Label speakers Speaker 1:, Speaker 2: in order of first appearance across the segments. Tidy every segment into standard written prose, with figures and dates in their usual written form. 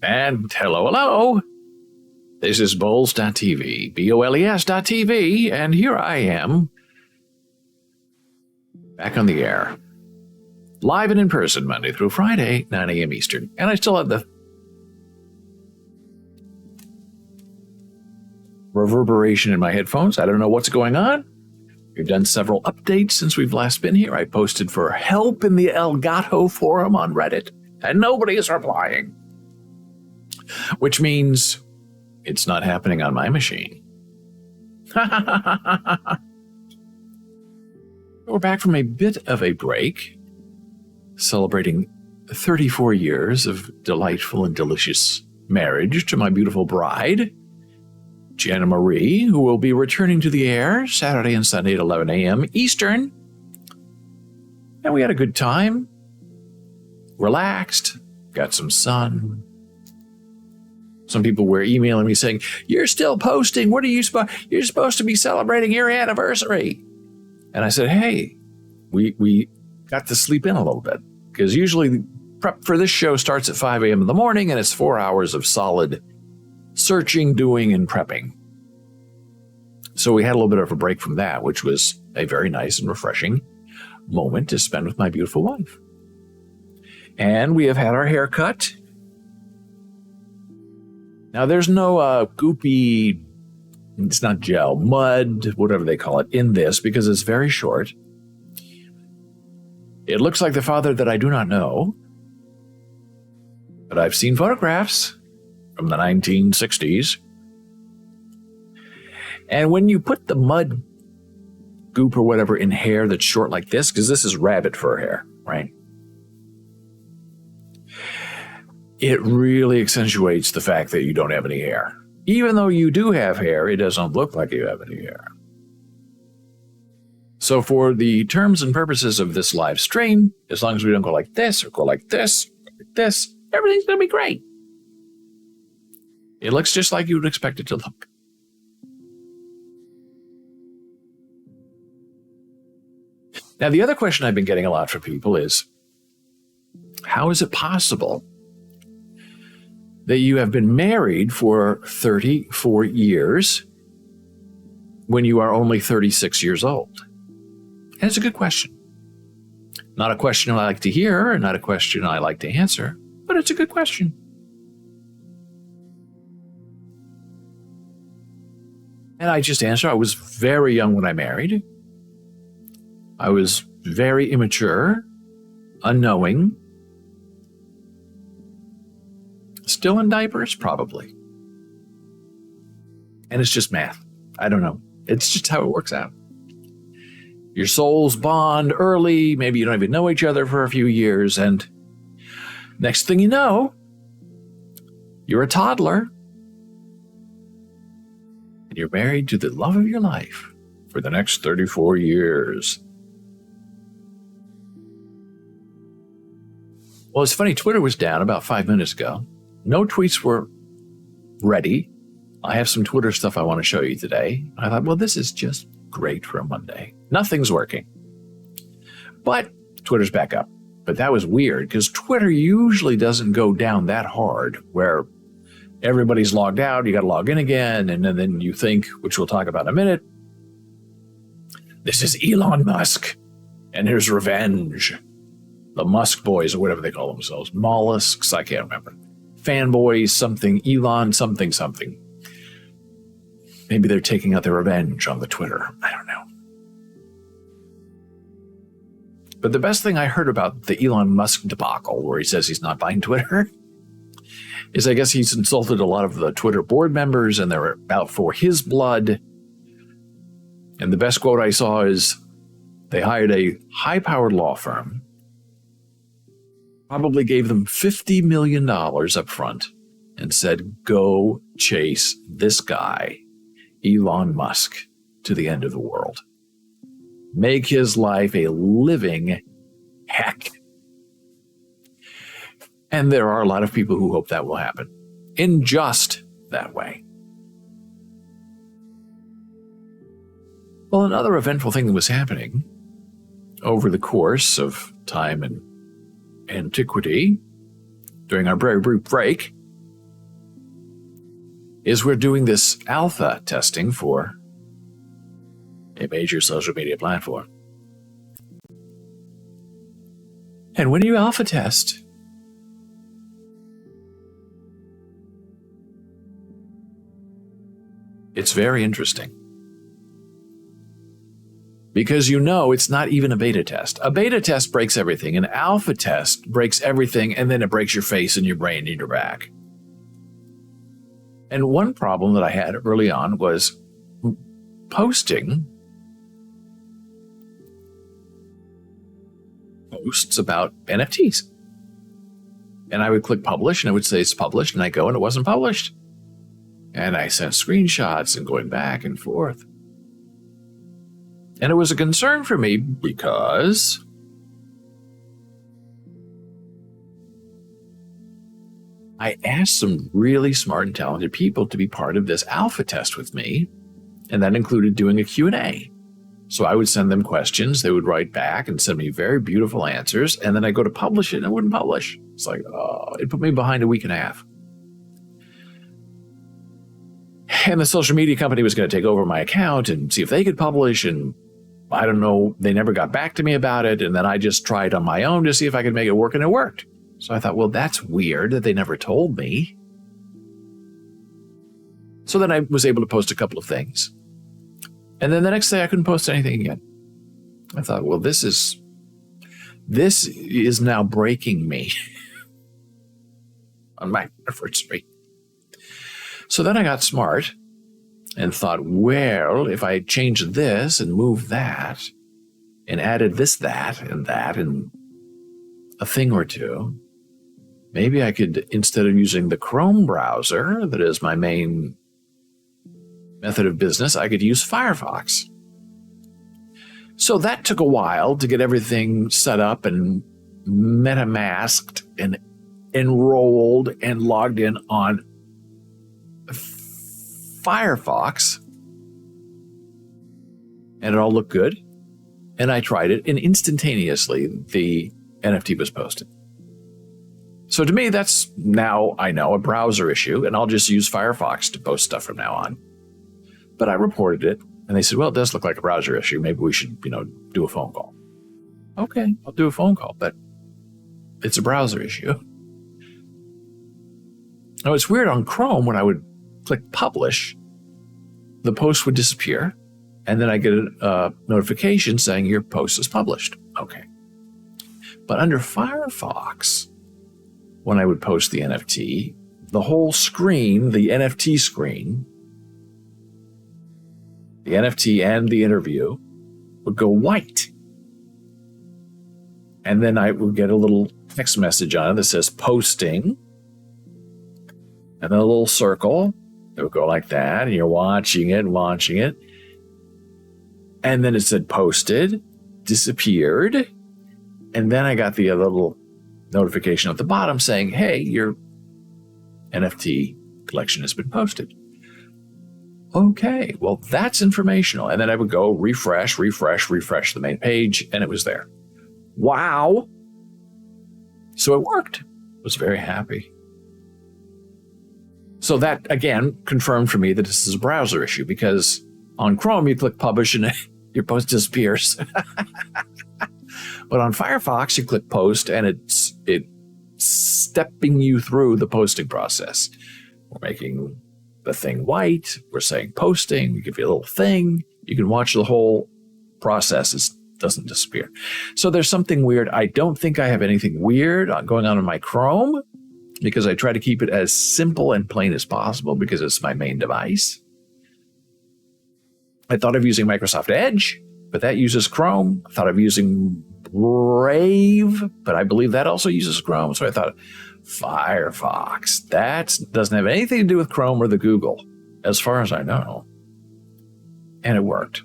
Speaker 1: And hello. This is Bowls.tv, BOLES.tv, and here I am, back on the air, live and in person, Monday through Friday, 9 a.m. Eastern. And I still have the reverberation in my headphones. I don't know what's going on. We've done several updates since we've last been here. I posted for help in the Elgato forum on Reddit, and nobody is replying. Which means it's not happening on my machine. We're back from a bit of a break, celebrating 34 years of delightful and delicious marriage to my beautiful bride, Jana Marie, who will be returning to the air Saturday and Sunday at 11 a.m. Eastern. And we had a good time, relaxed, got some sun. Some people were emailing me saying, "You're still posting. What are you supposed? You're supposed to be celebrating your anniversary." And I said, "Hey, we got to sleep in a little bit because usually the prep for this show starts at 5 a.m. in the morning, and it's 4 hours of solid searching, doing, and prepping. So we had a little bit of a break from that, which was a very nice and refreshing moment to spend with my beautiful wife. And we have had our hair cut. Now, there's no goopy, it's not gel, mud, whatever they call it, in this because it's very short. It looks like the father that I do not know, but I've seen photographs from the 1960s. And when you put the mud goop or whatever in hair that's short like this, because this is rabbit fur hair, right? It really accentuates the fact that you don't have any hair. Even though you do have hair, it doesn't look like you have any hair. So for the terms and purposes of this live stream, as long as we don't go like this or go like this, everything's going to be great. It looks just like you would expect it to look. Now, the other question I've been getting a lot from people is, how is it possible that you have been married for 34 years when you are only 36 years old? And it's a good question. Not a question I like to hear, and not a question I like to answer, but it's a good question. And I just answer, I was very young when I married. I was very immature, unknowing. Still in diapers? Probably. And it's just math. I don't know. It's just how it works out. Your souls bond early. Maybe you don't even know each other for a few years. And next thing you know, you're a toddler. And you're married to the love of your life for the next 34 years. Well, it's funny. Twitter was down about 5 minutes ago. No tweets were ready. I have some Twitter stuff I want to show you today. I thought, well, this is just great for a Monday. Nothing's working. But Twitter's back up. But that was weird because Twitter usually doesn't go down that hard where everybody's logged out, you got to log in again, and then you think, which we'll talk about in a minute, this is Elon Musk, and here's revenge. The Musk boys, or whatever they call themselves, mollusks, I can't remember. Fanboys, something, Elon, something. Maybe they're taking out their revenge on the Twitter. I don't know. But the best thing I heard about the Elon Musk debacle, where he says he's not buying Twitter, is I guess he's insulted a lot of the Twitter board members, and they're out for his blood. And the best quote I saw is, they hired a high-powered law firm, probably gave them $50 million up front and said, go chase this guy, Elon Musk, to the end of the world. Make his life a living heck. And there are a lot of people who hope that will happen in just that way. Well, another eventful thing that was happening over the course of time and antiquity during our very brief break is we're doing this alpha testing for a major social media platform. And when you alpha test, it's very interesting. Because it's not even a beta test. A beta test breaks everything. An alpha test breaks everything, and then it breaks your face and your brain and your back. And one problem that I had early on was posting posts about NFTs. And I would click publish, and it would say it's published, and I go, and it wasn't published. And I sent screenshots and going back and forth. And it was a concern for me because I asked some really smart and talented people to be part of this alpha test with me, and that included doing a Q&A. So I would send them questions, they would write back and send me very beautiful answers, and then I go to publish it and it wouldn't publish. It's like, it put me behind a week and a half. And the social media company was going to take over my account and see if they could publish, and I don't know, they never got back to me about it, and then I just tried on my own to see if I could make it work, and it worked. So I thought, well, that's weird that they never told me. So then I was able to post a couple of things. And then the next day I couldn't post anything again. I thought, well, this is now breaking me on my anniversary. So then I got smart and thought, well, if I change this and move that and added this, that, and a thing or two, maybe I could, instead of using the Chrome browser, that is my main method of business, I could use Firefox. So that took a while to get everything set up and MetaMasked and enrolled and logged in on Firefox. And it all looked good. And I tried it, and instantaneously the NFT was posted. So to me, that's now, I know, a browser issue, and I'll just use Firefox to post stuff from now on. But I reported it, and they said, well, it does look like a browser issue. Maybe we should, do a phone call. Okay, I'll do a phone call, but it's a browser issue. Now, it's weird on Chrome, when I would click publish, the post would disappear, and then I get a notification saying your post is published. Okay. But under Firefox, when I would post the NFT, the whole screen, the NFT screen, the NFT and the interview would go white. And then I would get a little text message on it that says posting, and then a little circle. It would go like that, and you're watching it. And then it said posted, disappeared. And then I got the little notification at the bottom saying, hey, your NFT collection has been posted. Okay, well, that's informational. And then I would go refresh the main page, and it was there. Wow. So it worked. I was very happy. So that, again, confirmed for me that this is a browser issue, because on Chrome, you click publish and your post disappears. But on Firefox, you click post, and it's stepping you through the posting process. We're making the thing white. We're saying posting. We give you a little thing. You can watch the whole process. It doesn't disappear. So there's something weird. I don't think I have anything weird going on in my Chrome, because I try to keep it as simple and plain as possible, because it's my main device. I thought of using Microsoft Edge, but that uses Chrome. I thought of using Brave, but I believe that also uses Chrome. So I thought, Firefox, that doesn't have anything to do with Chrome or the Google, as far as I know. And it worked.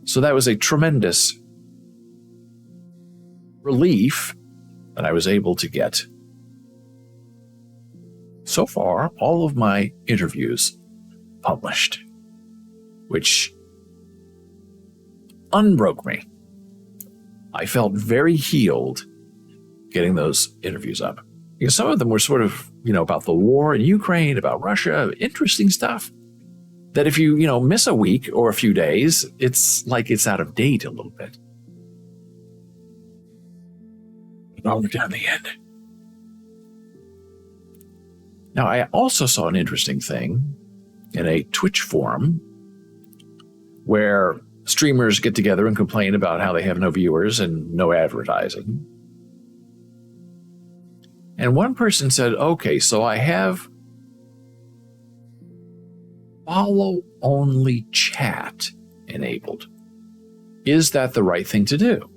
Speaker 1: So that was a tremendous relief that I was able to get. So far, all of my interviews published, which unbroke me. I felt very healed getting those interviews up. Because some of them were sort of, about the war in Ukraine, about Russia, interesting stuff. That if you, miss a week or a few days, it's like it's out of date a little bit. Now we're down the end. Now, I also saw an interesting thing in a Twitch forum where streamers get together and complain about how they have no viewers and no advertising. And one person said, okay, so I have follow-only chat enabled. Is that the right thing to do?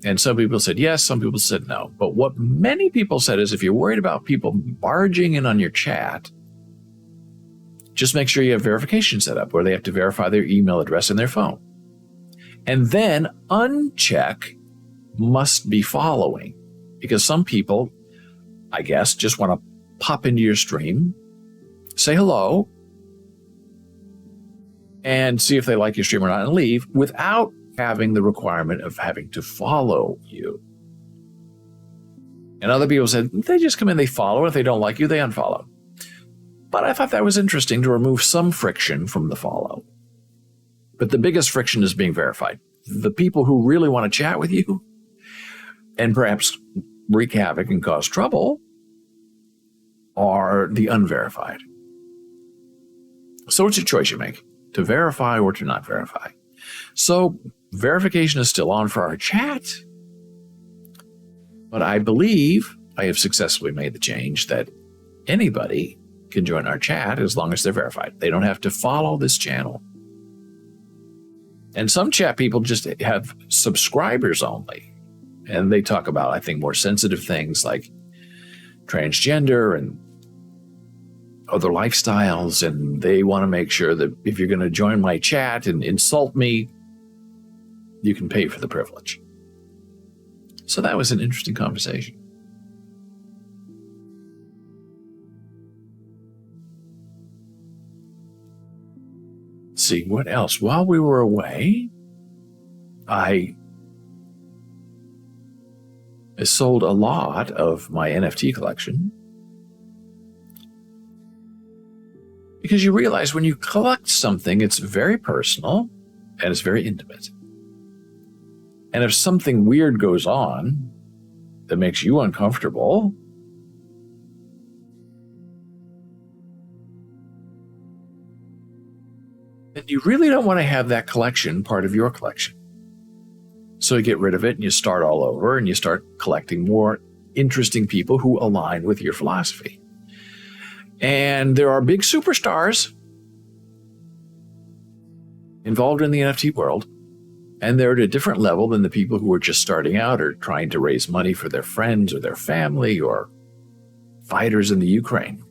Speaker 1: And some people said yes, some people said no. But what many people said is if you're worried about people barging in on your chat, just make sure you have verification set up where they have to verify their email address and their phone. And then uncheck must be following. Because some people, I guess, just want to pop into your stream, say hello, and see if they like your stream or not and leave without having the requirement of having to follow you. And other people said, they just come in, they follow, and if they don't like you, they unfollow. But I thought that was interesting to remove some friction from the follow. But the biggest friction is being verified. The people who really want to chat with you and perhaps wreak havoc and cause trouble are the unverified. So it's a choice you make, to verify or to not verify. So verification is still on for our chat, but I believe I have successfully made the change that anybody can join our chat as long as they're verified. They don't have to follow this channel. And some chat people just have subscribers only, and they talk about, I think, more sensitive things like transgender and other lifestyles, and they want to make sure that if you're going to join my chat and insult me, you can pay for the privilege. So that was an interesting conversation. Let's see, what else? While we were away, I sold a lot of my NFT collection. Because you realize when you collect something, it's very personal and it's very intimate. And if something weird goes on that makes you uncomfortable, then you really don't want to have that collection part of your collection. So you get rid of it and you start all over and you start collecting more interesting people who align with your philosophy. And there are big superstars involved in the NFT world, and they're at a different level than the people who are just starting out or trying to raise money for their friends or their family or fighters in the Ukraine.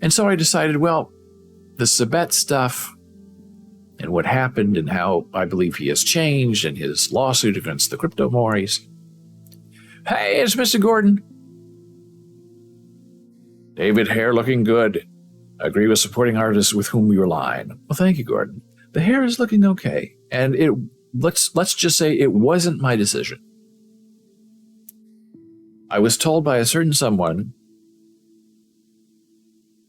Speaker 1: And so I decided, well, the Sabet stuff and what happened and how I believe he has changed and his lawsuit against the crypto Moris. Hey, it's Mr. Gordon. David, hair looking good. I agree with supporting artists with whom we align. Well, thank you, Gordon. The hair is looking okay. And let's just say it wasn't my decision. I was told by a certain someone,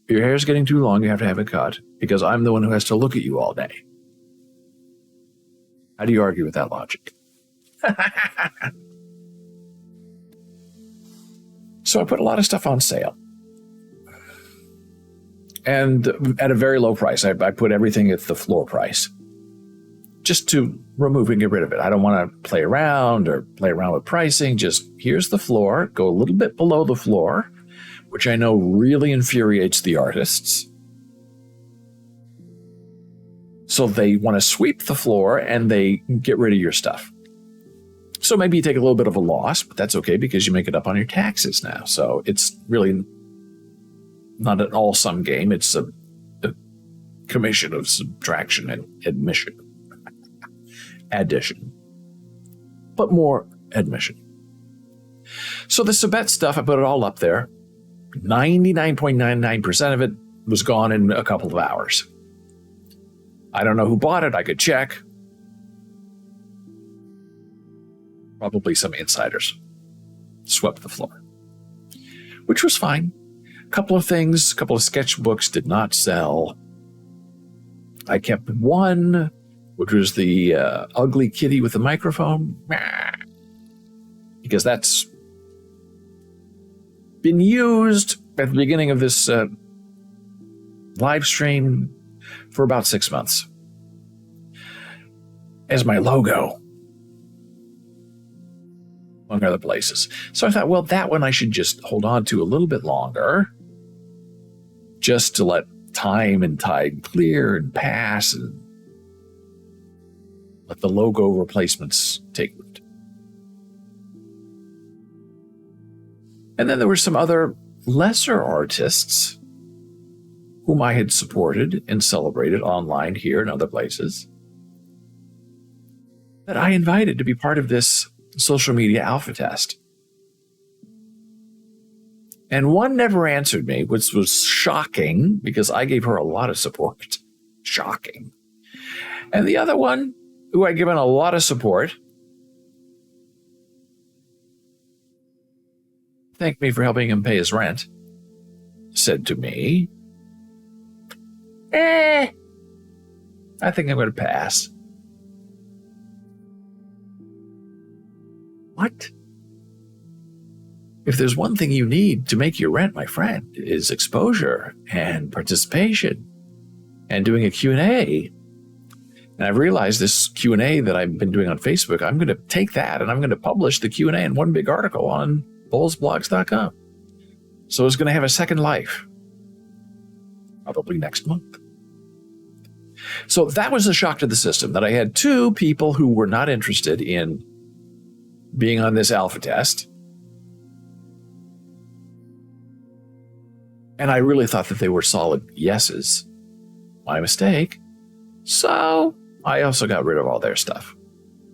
Speaker 1: your hair is getting too long, you have to have it cut, because I'm the one who has to look at you all day. How do you argue with that logic? So I put a lot of stuff on sale. And at a very low price. I put everything at the floor price. Just to remove and get rid of it. I don't want to play around with pricing. Just here's the floor. Go a little bit below the floor, which I know really infuriates the artists. So they want to sweep the floor and they get rid of your stuff. So maybe you take a little bit of a loss, but that's okay because you make it up on your taxes now. So it's really not an all-sum game. It's a commission of subtraction and addition. But more admission. So the Sabet stuff, I put it all up there. 99.99% of it was gone in a couple of hours. I don't know who bought it. I could check. Probably some insiders. swept the floor, which was fine. A couple of sketchbooks did not sell. I kept one, which was the ugly kitty with the microphone, because that's been used at the beginning of this live stream for about 6 months as my logo, among other places. So I thought, well, that one I should just hold on to a little bit longer, just to let time and tide clear and pass and let the logo replacements take root. And then there were some other lesser artists whom I had supported and celebrated online here and other places that I invited to be part of this social media alpha test. And one never answered me, which was shocking because I gave her a lot of support. Shocking. And the other one, who I'd given a lot of support, thanked me for helping him pay his rent, said to me, I think I'm going to pass. What? If there's one thing you need to make your rent, my friend, is exposure and participation and doing a Q&A. And I've realized this Q&A that I've been doing on Facebook, I'm going to take that and I'm going to publish the Q&A in one big article on bowlesblogs.com. So it's going to have a second life, probably next month. So that was a shock to the system, that I had two people who were not interested in being on this alpha test. And I really thought that they were solid yeses. My mistake. So I also got rid of all their stuff.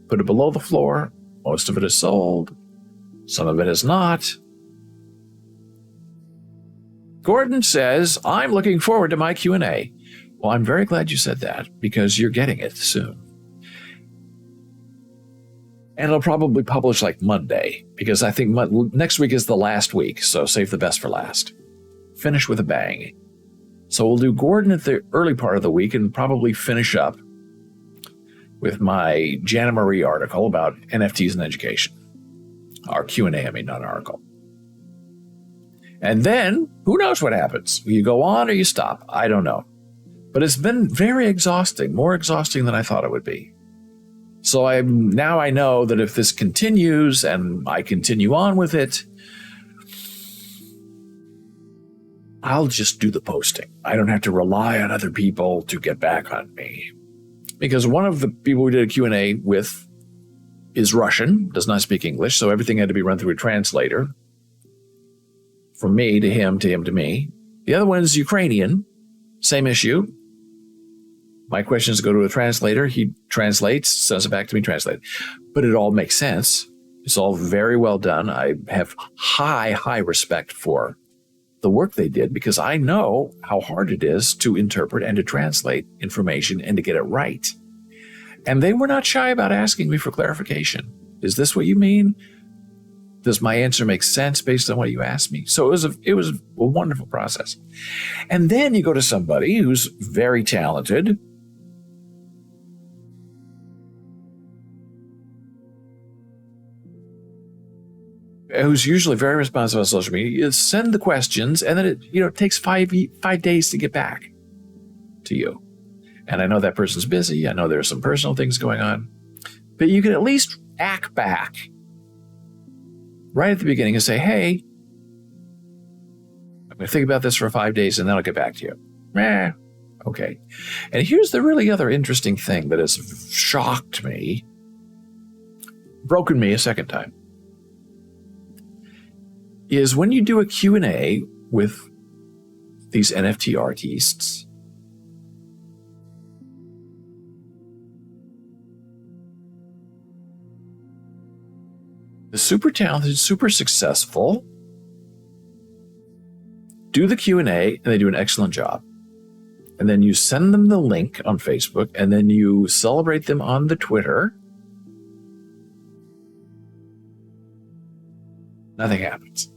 Speaker 1: Put it below the floor. Most of it is sold. Some of it is not. Gordon says, I'm looking forward to my Q&A. Well, I'm very glad you said that, because you're getting it soon. And it'll probably publish like Monday, because I think next week is the last week, so save the best for last. Finish with a bang. So we'll do Gordon at the early part of the week and probably finish up with my Jana Marie article about NFTs and education. Our Q&A, not an article. And then, who knows what happens? You go on or you stop. I don't know. But it's been very exhausting, more exhausting than I thought it would be. So now I know that if this continues and I continue on with it, I'll just do the posting. I don't have to rely on other people to get back on me. Because one of the people we did a Q&A with is Russian, does not speak English, so everything had to be run through a translator. From me to him, to him to me. The other one is Ukrainian, same issue. My questions go to a translator. He translates, sends it back to me, translated. But it all makes sense. It's all very well done. I have high respect for the work they did, because I know how hard it is to interpret and to translate information and to get it right. And they were not shy about asking me for clarification. Is this what you mean? Does my answer make sense based on what you asked me? So it was a wonderful process. And then you go to somebody who's very talented, who's usually very responsive on social media. You send the questions, and then it takes 5 days to get back to you. And I know that person's busy. I know there's some personal things going on, but you can at least act back right at the beginning and say, hey, I'm going to think about this for 5 days and then I'll get back to you. Okay. And here's the really other interesting thing that has shocked me, broken me a second time, is when you do a Q&A with these NFT artists, the super talented, super successful do the Q&A, and they do an excellent job. And then you send them the link on Facebook, and then you celebrate them on the Twitter. Nothing happens.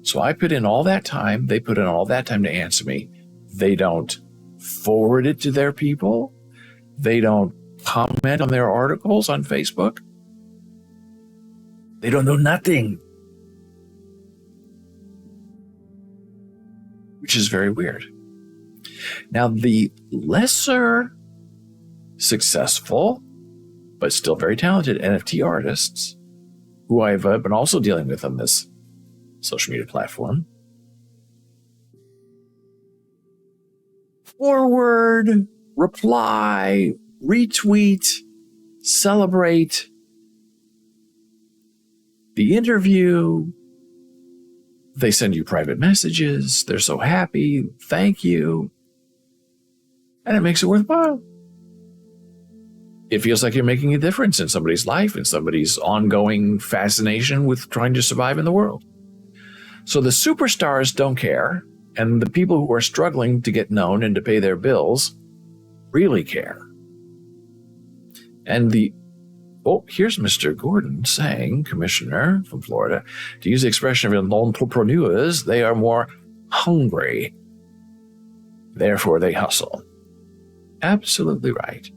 Speaker 1: So I put in all that time. They put in all that time to answer me. They don't forward it to their people. They don't comment on their articles on Facebook. They don't know nothing, which is very weird. Now, the lesser successful, but still very talented NFT artists, who I've been also dealing with on this social media platform, forward, reply, retweet, celebrate the interview. They send you private messages. They're so happy. Thank you. And it makes it worthwhile. It feels like you're making a difference in somebody's life and somebody's ongoing fascination with trying to survive in the world. So the superstars don't care, and the people who are struggling to get known and to pay their bills really care. And here's Mr. Gordon saying, Commissioner from Florida, to use the expression of entrepreneurs, they are more hungry. Therefore, they hustle. Absolutely right.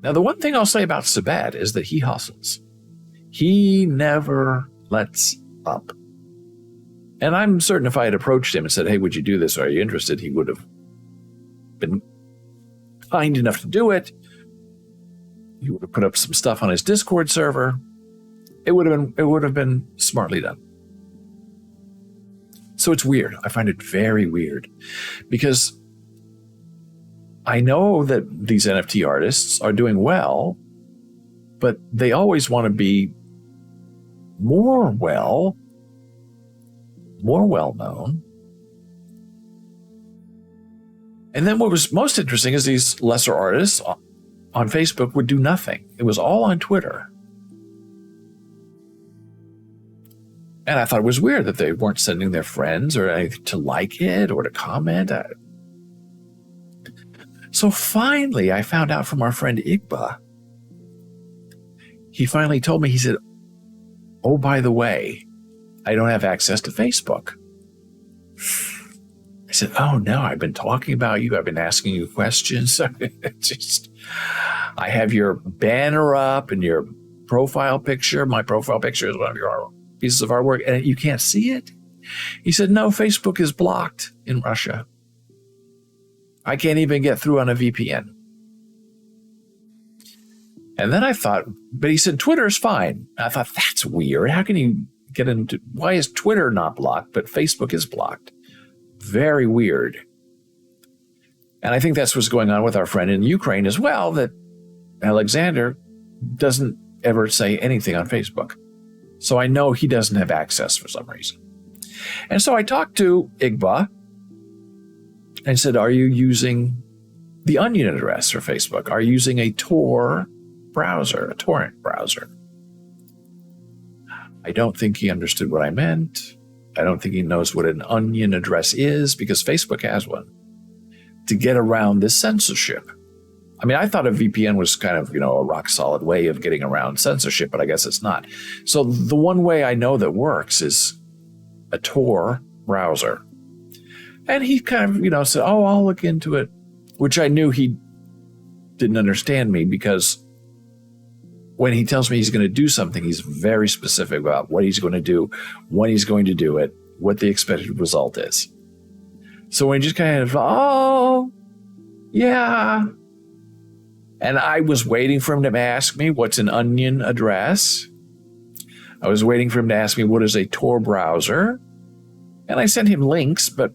Speaker 1: Now, the one thing I'll say about Sabat is that he hustles. He never lets up. And I'm certain if I had approached him and said, hey, would you do this? Are you interested? He would have been kind enough to do it. He would have put up some stuff on his Discord server. It would have been smartly done. So it's weird. I find it very weird because I know that these NFT artists are doing well, but they always want to be more well-known. And then what was most interesting is these lesser artists on Facebook would do nothing. It was all on Twitter. And I thought it was weird that they weren't sending their friends or anything to like it or to comment. So finally, I found out from our friend Igba. He finally told me, he said, oh, by the way, I don't have access to Facebook. I said, oh, no, I've been talking about you. I've been asking you questions. I have your banner up and your profile picture. My profile picture is one of your pieces of artwork, and you can't see it. He said, no, Facebook is blocked in Russia. I can't even get through on a VPN. And then I thought, but he said, Twitter is fine. I thought, that's weird. How can you get into, why is Twitter not blocked, but Facebook is blocked? Very weird. And I think that's what's going on with our friend in Ukraine as well, that Alexander doesn't ever say anything on Facebook. So I know he doesn't have access for some reason. And so I talked to Igba and said, are you using the Onion address for Facebook? Are you using a Tor browser, a torrent browser? I don't think he understood what I meant. I don't think he knows what an Onion address is because Facebook has one to get around this censorship. I mean, I thought a VPN was kind of, a rock solid way of getting around censorship, but I guess it's not. So the one way I know that works is a Tor browser. And he kind of, said, oh, I'll look into it, which I knew he didn't understand me because when he tells me he's going to do something, he's very specific about what he's going to do, when he's going to do it, what the expected result is. So when he just kind of, oh, yeah. And I was waiting for him to ask me, what's an Onion address? I was waiting for him to ask me, what is a Tor browser? And I sent him links, but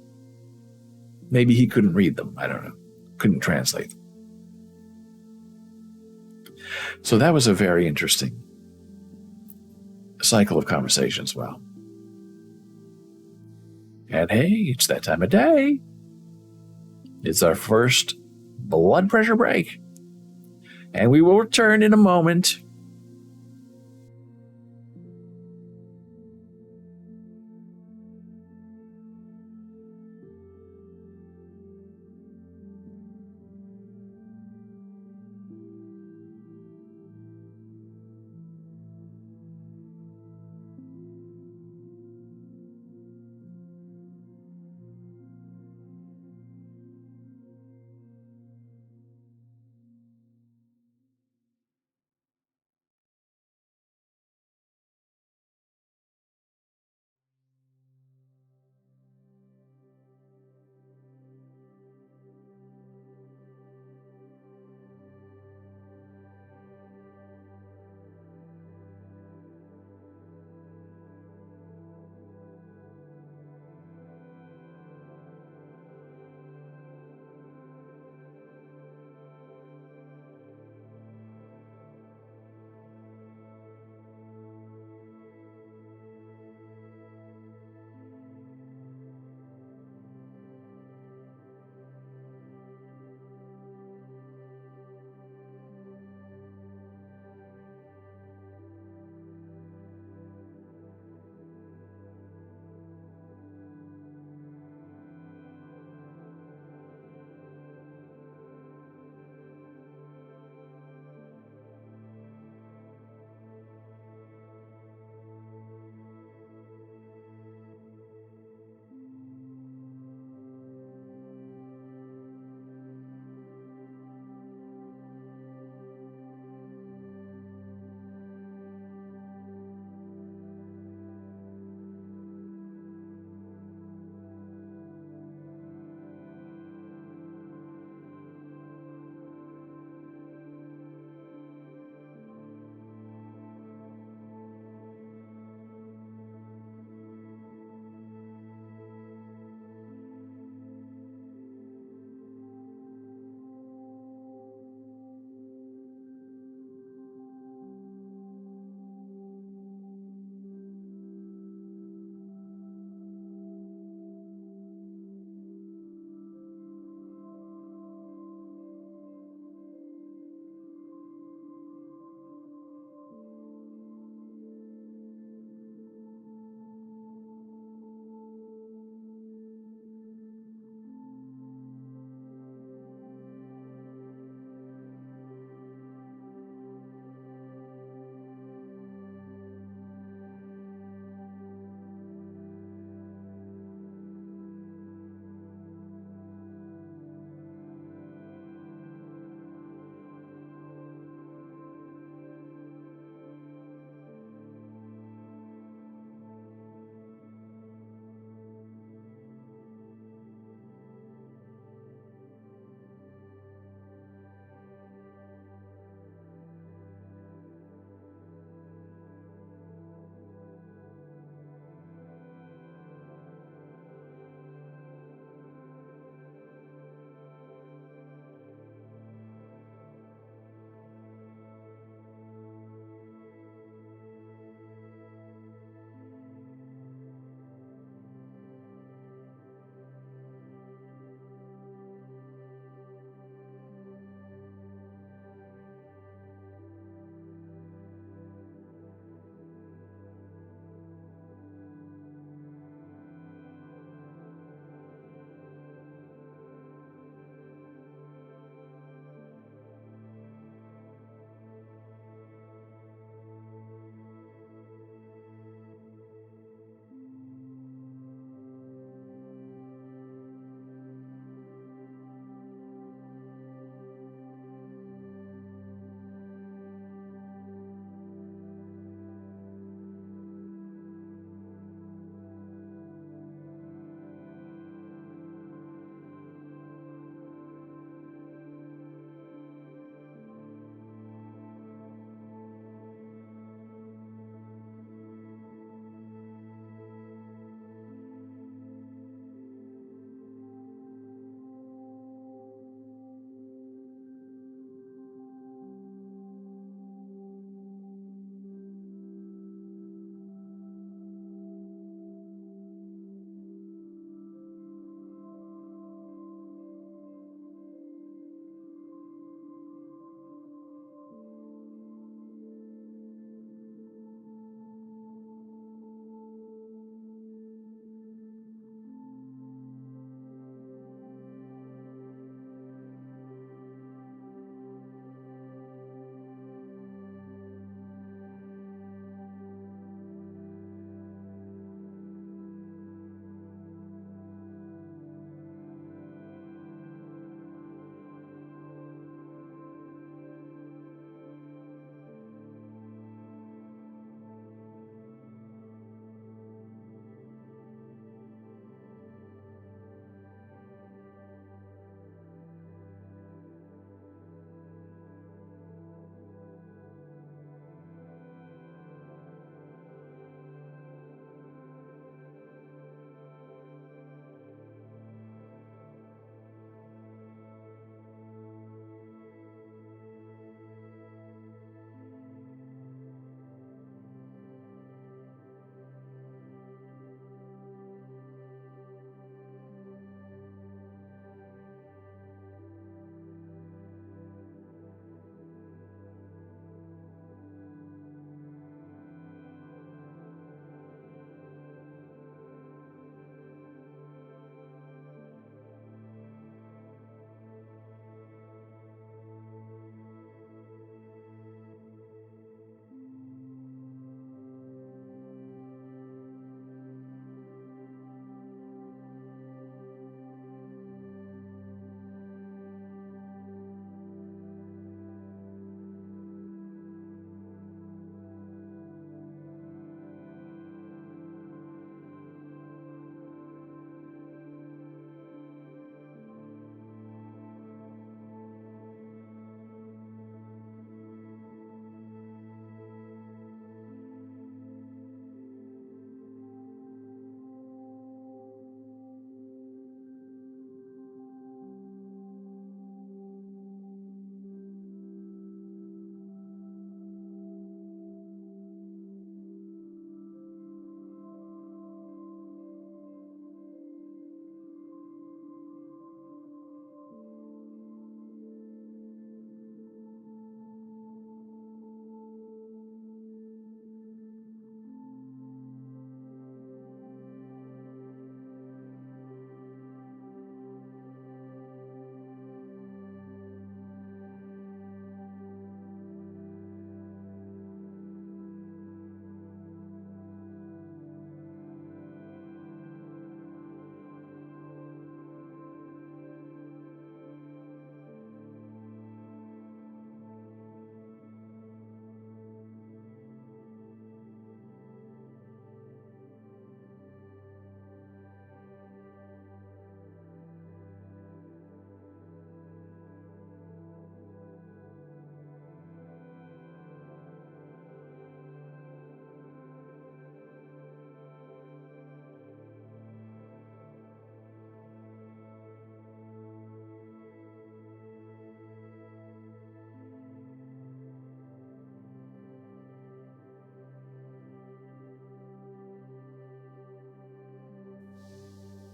Speaker 1: maybe he couldn't read them. I don't know. Couldn't translate them. So that was a very interesting cycle of conversations. Well, and hey, it's that time of day. It's our first blood pressure break. And we will return in a moment.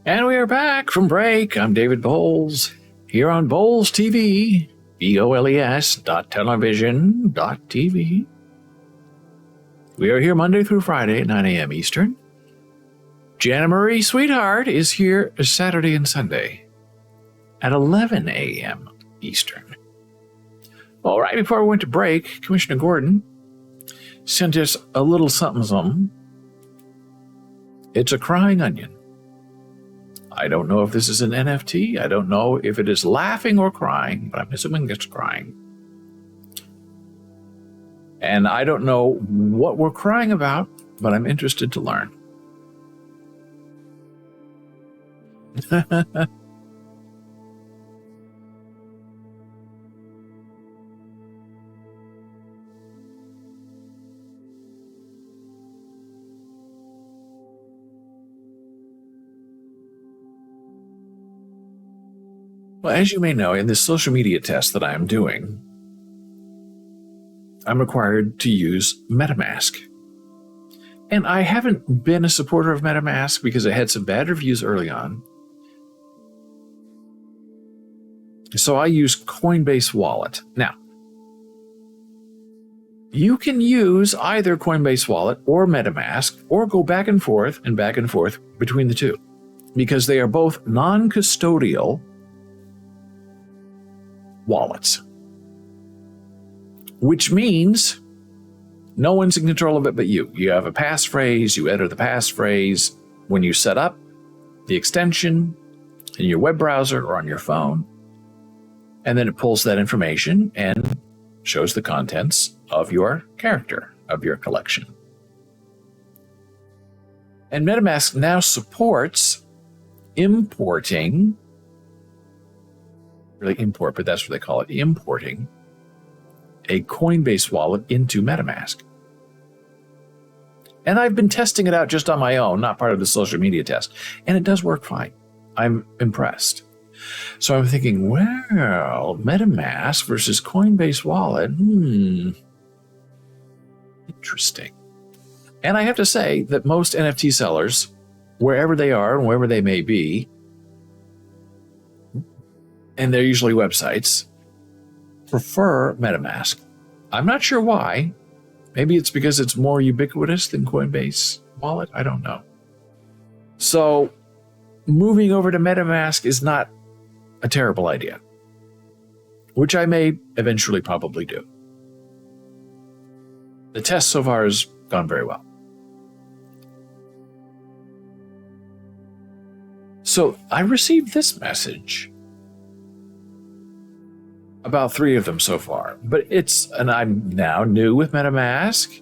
Speaker 1: And we are back from break. I'm David Bowles, here on Bowles TV, BOLES.television.tv. We are here Monday through Friday at 9 a.m. Eastern. Jana Marie Sweetheart is here Saturday and Sunday at 11 a.m. Eastern. All right, before we went to break, Commissioner Gordon sent us a little something. It's a crying onion. I don't know if this is an NFT. I don't know if it is laughing or crying, but I'm assuming it's crying. And I don't know what we're crying about, but I'm interested to learn. Well, as you may know, in this social media test that I am doing, I'm required to use MetaMask. And I haven't been a supporter of MetaMask because I had some bad reviews early on. So I use Coinbase Wallet. Now, you can use either Coinbase Wallet or MetaMask, or go back and forth between the two, because they are both non-custodial wallets, which means no one's in control of it but you. You have a passphrase, you enter the passphrase when you set up the extension in your web browser or on your phone, and then it pulls that information and shows the contents of your character, of your collection. And MetaMask now supports importing, really import, but that's what they call it, importing a Coinbase wallet into MetaMask. And I've been testing it out just on my own, not part of the social media test, and it does work fine. I'm impressed. So I'm thinking, well, MetaMask versus Coinbase wallet, interesting. And I have to say that most NFT sellers, wherever they are and wherever they may be, and they're usually websites, prefer MetaMask. I'm not sure why. Maybe it's because it's more ubiquitous than Coinbase wallet. I don't know. So moving over to MetaMask is not a terrible idea, which I may eventually probably do. The test so far has gone very well. So I received this message. About 3 of them so far, but and I'm now new with MetaMask.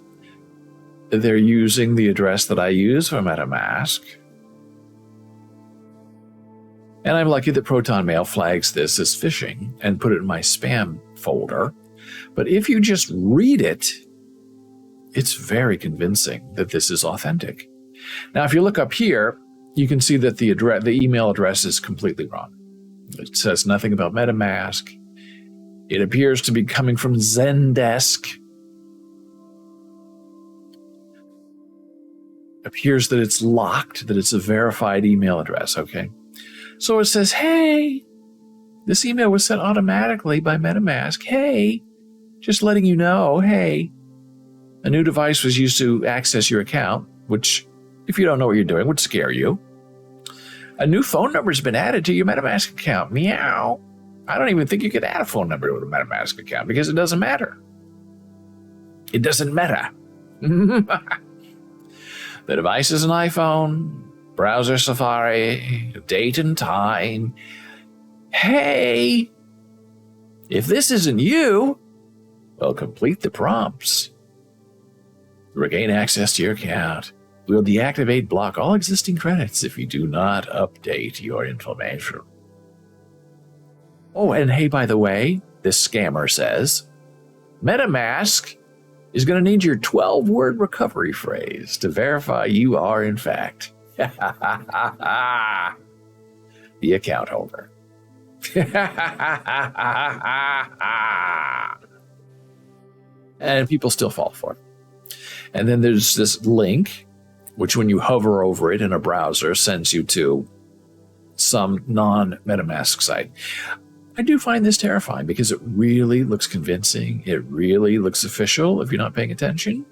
Speaker 1: They're using the address that I use for MetaMask. And I'm lucky that Proton Mail flags this as phishing and put it in my spam folder. But if you just read it, it's very convincing that this is authentic. Now, if you look up here, you can see that the email address is completely wrong. It says nothing about MetaMask. It appears to be coming from Zendesk. Appears that it's locked, that it's a verified email address, okay? So it says, hey, this email was sent automatically by MetaMask. Hey, just letting you know, hey, a new device was used to access your account, which, if you don't know what you're doing, would scare you. A new phone number has been added to your MetaMask account. Meow. I don't even think you could add a phone number to a MetaMask account because it doesn't matter. It doesn't matter. The device is an iPhone, browser Safari, date and time. Hey, if this isn't you, well, complete the prompts. Regain access to your account. We'll deactivate, block all existing credits if you do not update your information. Oh, and hey, by the way, this scammer says, MetaMask is going to need your 12-word recovery phrase to verify you are, in fact, the account holder. And people still fall for it. And then there's this link, which when you hover over it in a browser, sends you to some non-MetaMask site. I do find this terrifying because it really looks convincing. It really looks official if you're not paying attention,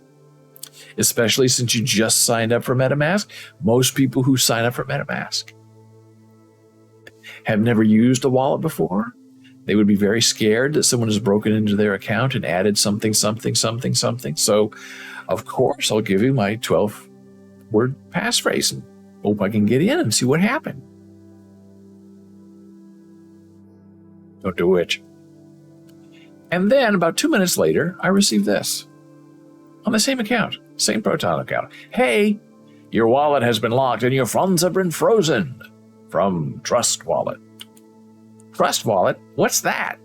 Speaker 1: especially since you just signed up for MetaMask. Most people who sign up for MetaMask have never used a wallet before. They would be very scared that someone has broken into their account and added something. So, of course, I'll give you my 12-word passphrase and hope I can get in and see what happened. Don't do it. And then about 2 minutes later, I received this on the same account, same Proton account. Hey, your wallet has been locked and your funds have been frozen from Trust Wallet. Trust Wallet? What's that?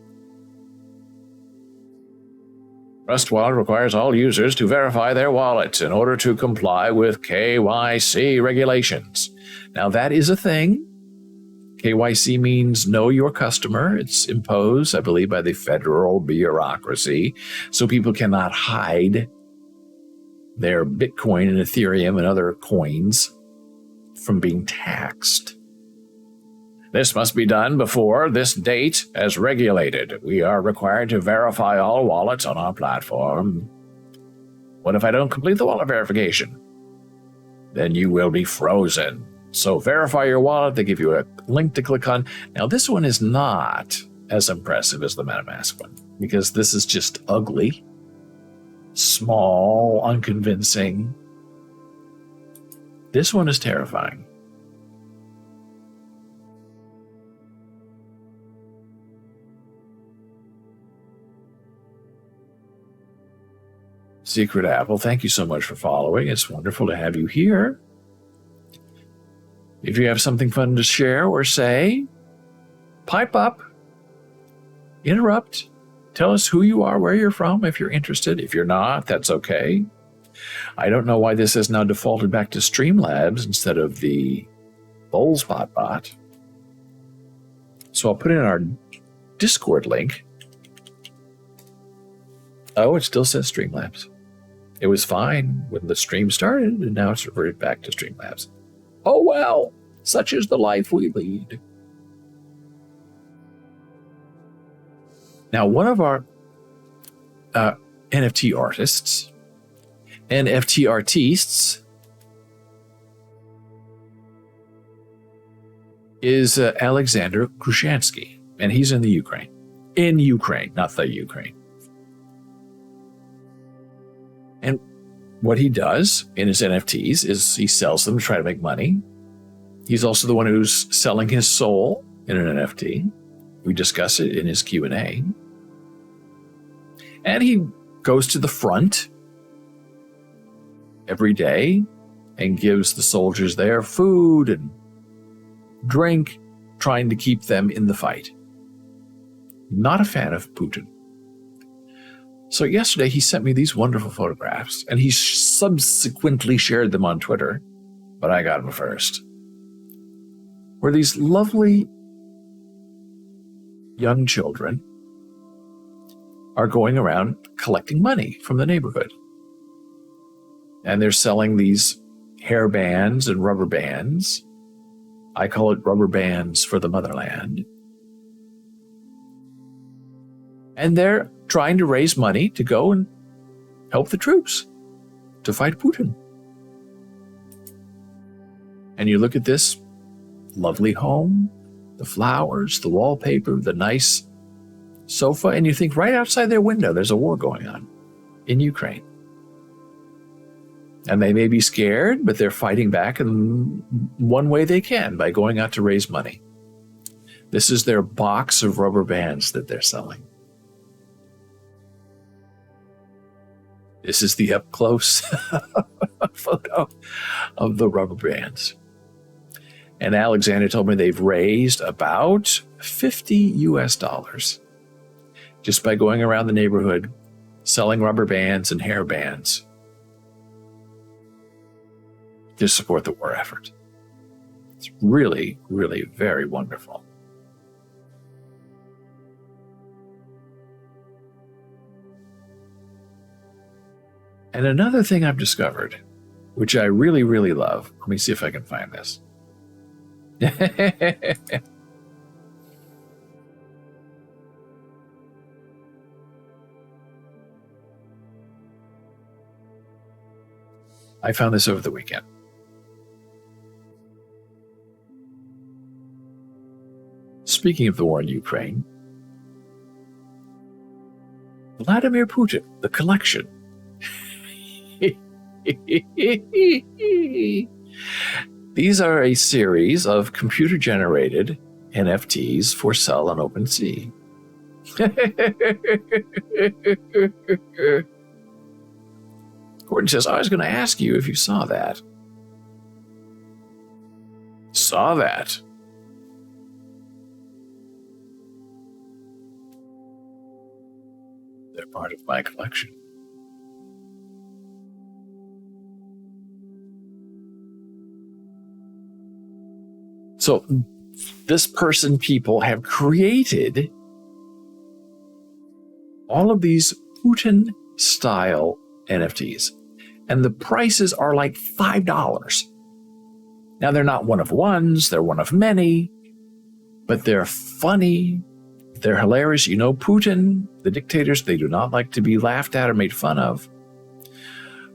Speaker 1: Trust Wallet requires all users to verify their wallets in order to comply with KYC regulations. Now, that is a thing. KYC means know your customer. It's imposed, I believe, by the federal bureaucracy, so people cannot hide their Bitcoin and Ethereum and other coins from being taxed. This must be done before this date as regulated. We are required to verify all wallets on our platform. What if I don't complete the wallet verification? Then you will be frozen. So verify your wallet. They give you a link to click on. Now, this one is not as impressive as the MetaMask one because this is just ugly, small, unconvincing. This one is terrifying. Secret Apple, thank you so much for following. It's wonderful to have you here. If you have something fun to share or say, pipe up, interrupt, tell us who you are, where you're from, if you're interested. If you're not, that's okay. I don't know why this has now defaulted back to Streamlabs instead of the Bullspot bot. So I'll put in our Discord link. Oh, it still says Streamlabs. It was fine when the stream started, and now it's reverted back to Streamlabs. Oh well, such is the life we lead. Now, one of our NFT artists, NFT artistes, is Alexander Krushansky, and he's in the Ukraine. In Ukraine, not the Ukraine. And what he does in his NFTs is he sells them to try to make money. He's also the one who's selling his soul in an NFT. We discuss it in his Q&A. And he goes to the front every day and gives the soldiers there food and drink, trying to keep them in the fight. Not a fan of Putin. So yesterday he sent me these wonderful photographs, and he subsequently shared them on Twitter, but I got them first, where these lovely young children are going around collecting money from the neighborhood. And they're selling these hair bands and rubber bands. I call it rubber bands for the motherland. And they're trying to raise money to go and help the troops to fight Putin. And you look at this lovely home, the flowers, the wallpaper, the nice sofa, and you think right outside their window there's a war going on in Ukraine. And they may be scared, but they're fighting back in one way they can, by going out to raise money. This is their box of rubber bands that they're selling. This is the up-close photo of the rubber bands. And Alexander told me they've raised about $50 US just by going around the neighborhood selling rubber bands and hair bands to support the war effort. It's really, really very wonderful. And another thing I've discovered, which I really, really love, let me see if I can find this. I found this over the weekend. Speaking of the war in Ukraine, Vladimir Putin, the collection. These are a series of computer-generated NFTs for sale on OpenSea. Gordon says, I was going to ask you if you saw that. Saw that. They're part of my collection. So this people have created all of these Putin-style NFTs, and the prices are like $5. Now, they're not one of ones, they're one of many, but they're funny, they're hilarious. You know, Putin, the dictators, they do not like to be laughed at or made fun of.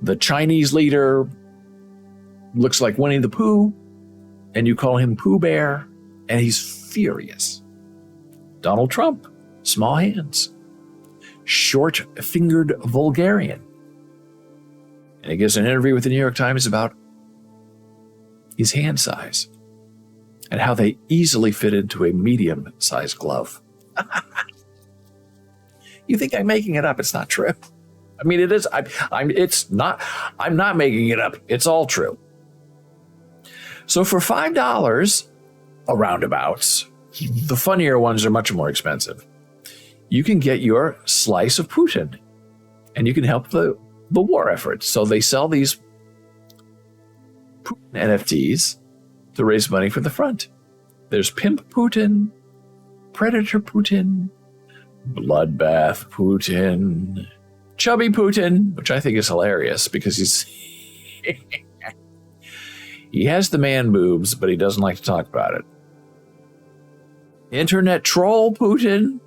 Speaker 1: The Chinese leader looks like Winnie the Pooh, and you call him Pooh Bear, and he's furious. Donald Trump, small hands. Short-fingered vulgarian. And he gives an interview with the New York Times about his hand size and how they easily fit into a medium-sized glove. You think I'm making it up? It's not true. I mean, it is. I'm not making it up. It's all true. So for $5, roundabouts, the funnier ones are much more expensive. You can get your slice of Putin, and you can help the war effort. So they sell these Putin NFTs to raise money for the front. There's Pimp Putin, Predator Putin, Bloodbath Putin, Chubby Putin, which I think is hilarious because he's he has the man boobs, but he doesn't like to talk about it. Internet Troll Putin.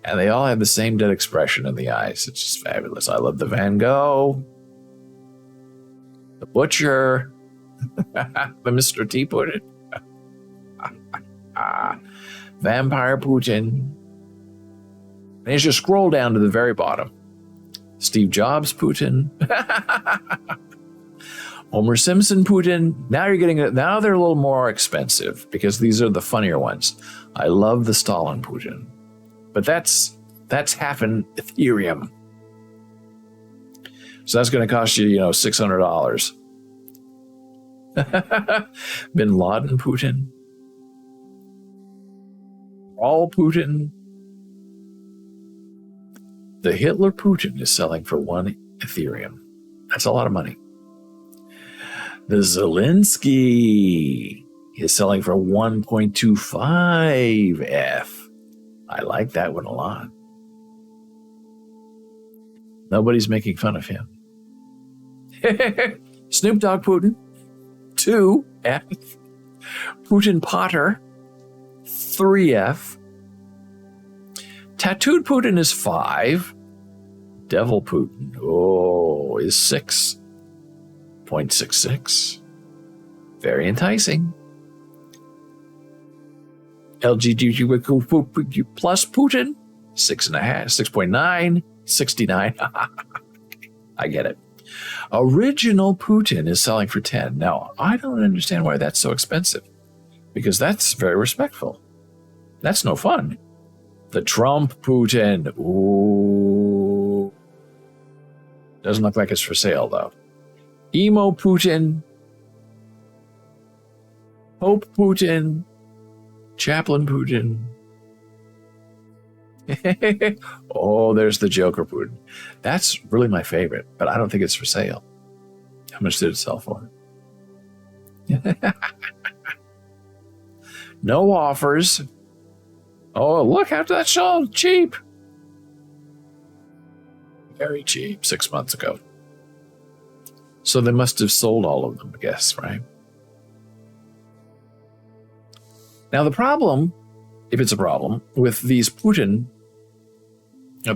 Speaker 1: And they all have the same dead expression in the eyes. It's just fabulous. I love the Van Gogh, the Butcher, the Mr. T Putin, Vampire Putin. And as you scroll down to the very bottom, Steve Jobs Putin, Homer Simpson Putin. Now they're a little more expensive because these are the funnier ones. I love the Stalin Putin, but that's half an Ethereum. So that's going to cost you, $600. Bin Laden Putin, all Putin. The Hitler Putin is selling for 1 Ethereum. That's a lot of money. The Zelensky is selling for 1.25 F. I like that one a lot. Nobody's making fun of him. Snoop Dogg Putin, 2 F. Putin Potter, 3 F. Tattooed Putin is 5. Devil Putin, is 6.66. Very enticing. LGBTQ plus Putin, 6.5, 6.9, 69. I get it. Original Putin is selling for 10. Now, I don't understand why that's so expensive, because that's very respectful. That's no fun. The Trump Putin, doesn't look like it's for sale, though. Emo Putin, Pope Putin, Chaplain Putin. There's the Joker Putin. That's really my favorite, but I don't think it's for sale. How much did it sell for? No offers. Oh, look, that's so cheap. Very cheap, 6 months ago. So they must have sold all of them, I guess, right? Now, the problem, if it's a problem, with these Putin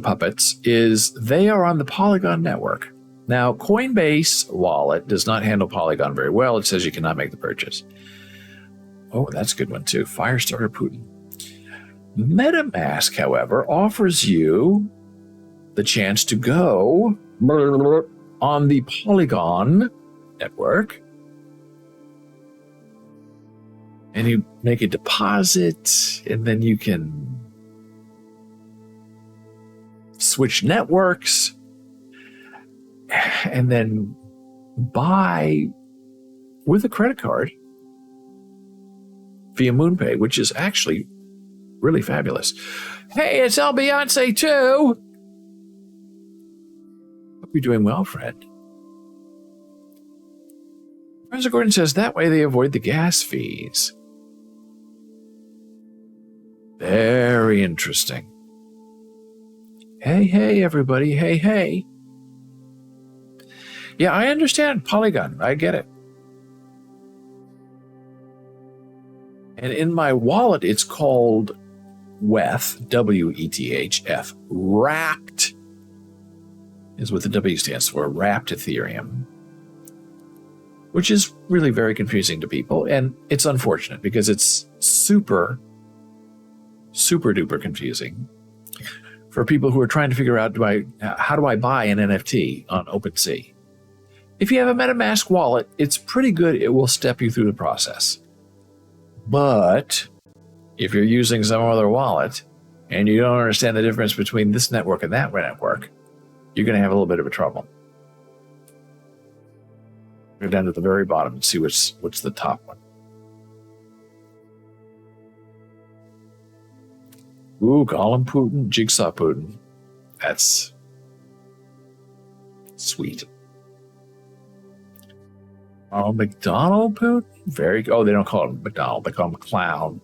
Speaker 1: puppets is they are on the Polygon network. Now, Coinbase wallet does not handle Polygon very well. It says you cannot make the purchase. Oh, that's a good one too. Firestarter Putin. MetaMask, however, offers you the chance to go on the Polygon network and you make a deposit, and then you can switch networks and then buy with a credit card via MoonPay, which is actually really fabulous. Hey, it's El Beyonce too. Hope you're doing well, friend. Professor Gordon says that way they avoid the gas fees. Very interesting. Hey, everybody. Hey. Yeah, I understand Polygon. I get it. And in my wallet, it's called WETH, W-E-T-H-F. Wrapped is what the W stands for, Wrapped Ethereum, which is really very confusing to people. And it's unfortunate because it's super duper confusing for people who are trying to figure out, how do I buy an NFT on OpenSea? If you have a MetaMask wallet, it's pretty good. It will step you through the process. But if you're using some other wallet and you don't understand the difference between this network and that network, you're going to have a little bit of a trouble. Go down to the very bottom and see what's the top one. Ooh, Gollum Putin, Jigsaw Putin. That's sweet. Oh, McDonald Putin? Oh, they don't call him McDonald. They call him Clown.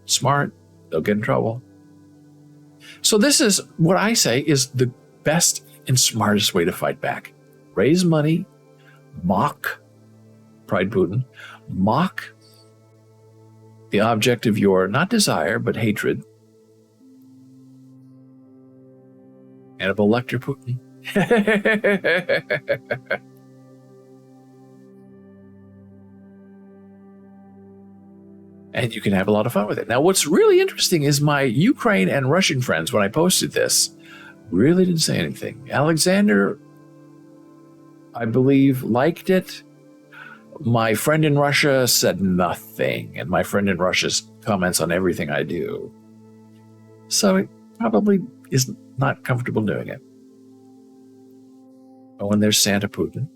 Speaker 1: Smart. They'll get in trouble. So this is what I say is the best and smartest way to fight back. Raise money, mock Pride Putin, mock the object of your, not desire, but hatred, Hannibal Lecter Putin. And you can have a lot of fun with it. Now, what's really interesting is my Ukraine and Russian friends, when I posted this, really didn't say anything. Alexander, I believe, liked it. My friend in Russia said nothing, and my friend in Russia comments on everything I do. So it probably is not comfortable doing it. Oh, and there's Santa Putin,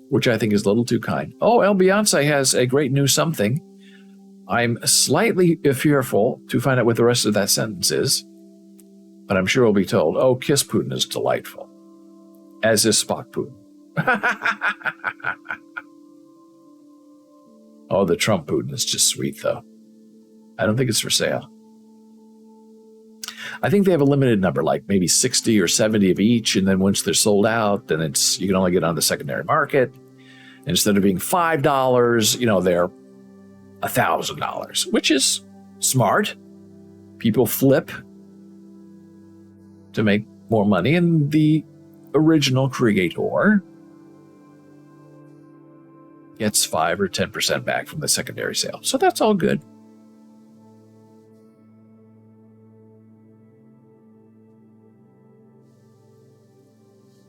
Speaker 1: which I think is a little too kind. Oh, El Beyonce has a great new something. I'm slightly fearful to find out what the rest of that sentence is, but I'm sure we'll be told, oh, Kiss Putin is delightful, as is Spock Putin. Oh, the Trump Putin is just sweet, though. I don't think it's for sale. I think they have a limited number, like maybe 60 or 70 of each, and then once they're sold out, then you can only get on the secondary market. And instead of being $5, they're $1,000, which is smart. People flip to make more money, and the original creator gets 5 or 10% back from the secondary sale. So that's all good.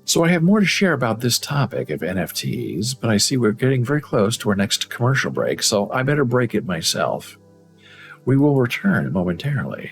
Speaker 1: So I have more to share about this topic of NFTs, but I see we're getting very close to our next commercial break, so I better break it myself. We will return momentarily.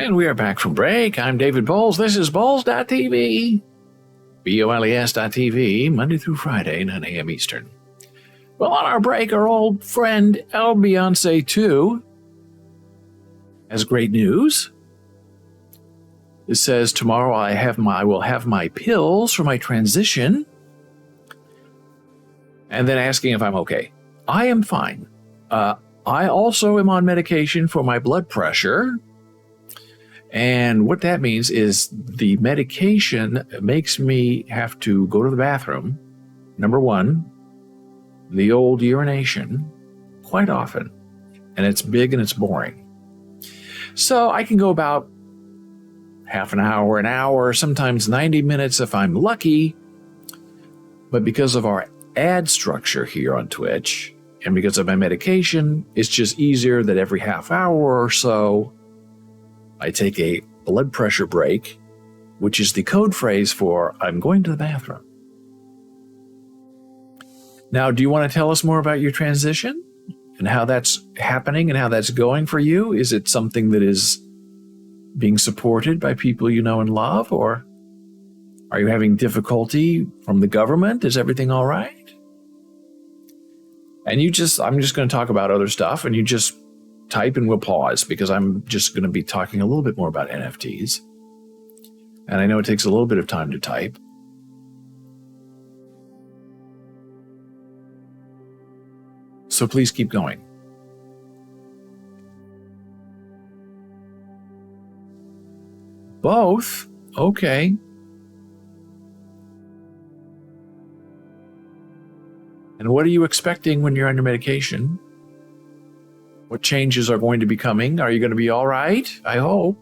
Speaker 1: And we are back from break. I'm David Bowles. This is Bowles.tv. BOLES.tv, Monday through Friday, 9 a.m. Eastern. Well, on our break, our old friend El Beyonce 2 has great news. It says, tomorrow I will have my pills for my transition. And then asking if I'm okay. I am fine. I also am on medication for my blood pressure. And what that means is the medication makes me have to go to the bathroom. Number one, the old urination, quite often. And it's big and it's boring. So I can go about half an hour, sometimes 90 minutes if I'm lucky. But because of our ad structure here on Twitch, and because of my medication, it's just easier that every half hour or so, I take a blood pressure break, which is the code phrase for I'm going to the bathroom. Now, do you want to tell us more about your transition and how that's happening and how that's going for you? Is it something that is being supported by people you know and love, or are you having difficulty from the government? Is everything all right? And I'm just going to talk about other stuff, and you just type and we'll pause, because I'm just going to be talking a little bit more about NFTs. And I know it takes a little bit of time to type. So please keep going. Both? Okay. And what are you expecting when you're under medication? What changes are going to be coming? Are you going to be all right? I hope.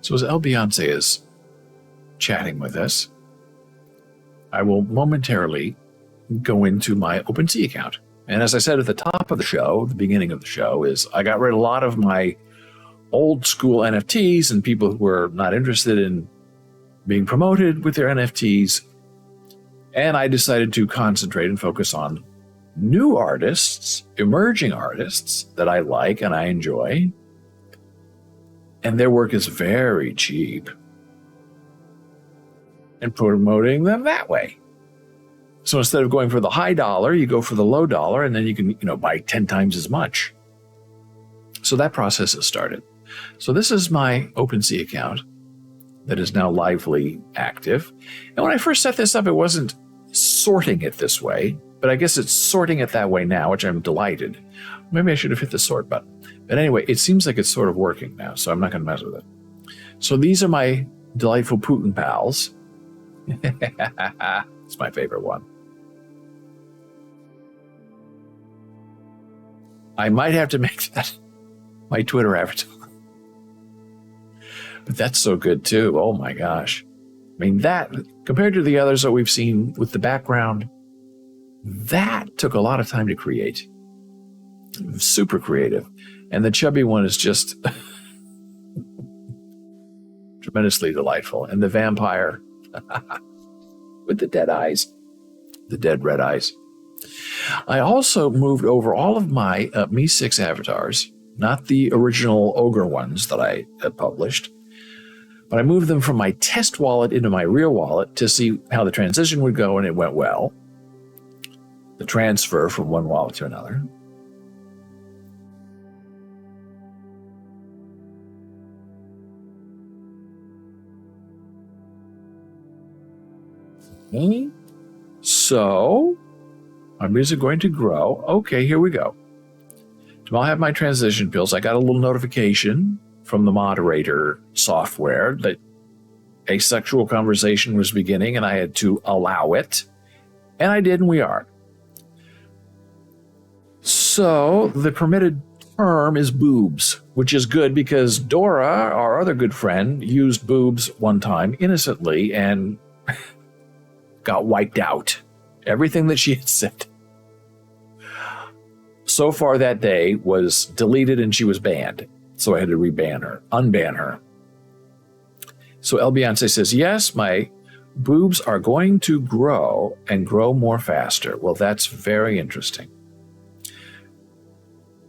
Speaker 1: So as El Beyonce is chatting with us, I will momentarily go into my OpenSea account. And as I said at the top of the show, the beginning of the show, is I got rid of a lot of my old school NFTs and people who were not interested in being promoted with their NFTs. And I decided to concentrate and focus on new artists, emerging artists that I like and I enjoy. And their work is very cheap. And promoting them that way. So instead of going for the high dollar, you go for the low dollar, and then you can, buy 10 times as much. So that process has started. So this is my OpenSea account that is now lively active. And when I first set this up, it wasn't sorting it this way, but I guess it's sorting it that way now, which I'm delighted. Maybe I should have hit the sort button. But anyway, it seems like it's sort of working now, so I'm not going to mess with it. So these are my delightful Putin pals. It's my favorite one. I might have to make that my Twitter avatar. But that's so good too. Oh my gosh. I mean, that, compared to the others that we've seen with the background, that took a lot of time to create. Super creative. And the chubby one is just tremendously delightful. And the vampire with the dead eyes, the dead red eyes. I also moved over all of my Me6 avatars, not the original Ogre ones that I had published, but I moved them from my test wallet into my real wallet to see how the transition would go, and it went well. The transfer from one wallet to another. Okay. So, my music going to grow. Okay, here we go. Tomorrow I have my transition pills. I got a little notification from the moderator software that a sexual conversation was beginning and I had to allow it. And I did, and we are. So the permitted term is boobs, which is good because Dora, our other good friend, used boobs one time innocently and got wiped out. Everything that she had said so far that day was deleted and she was banned. So I had to unban her. So El Beyonce says, yes, my boobs are going to grow and grow more faster. Well, that's very interesting.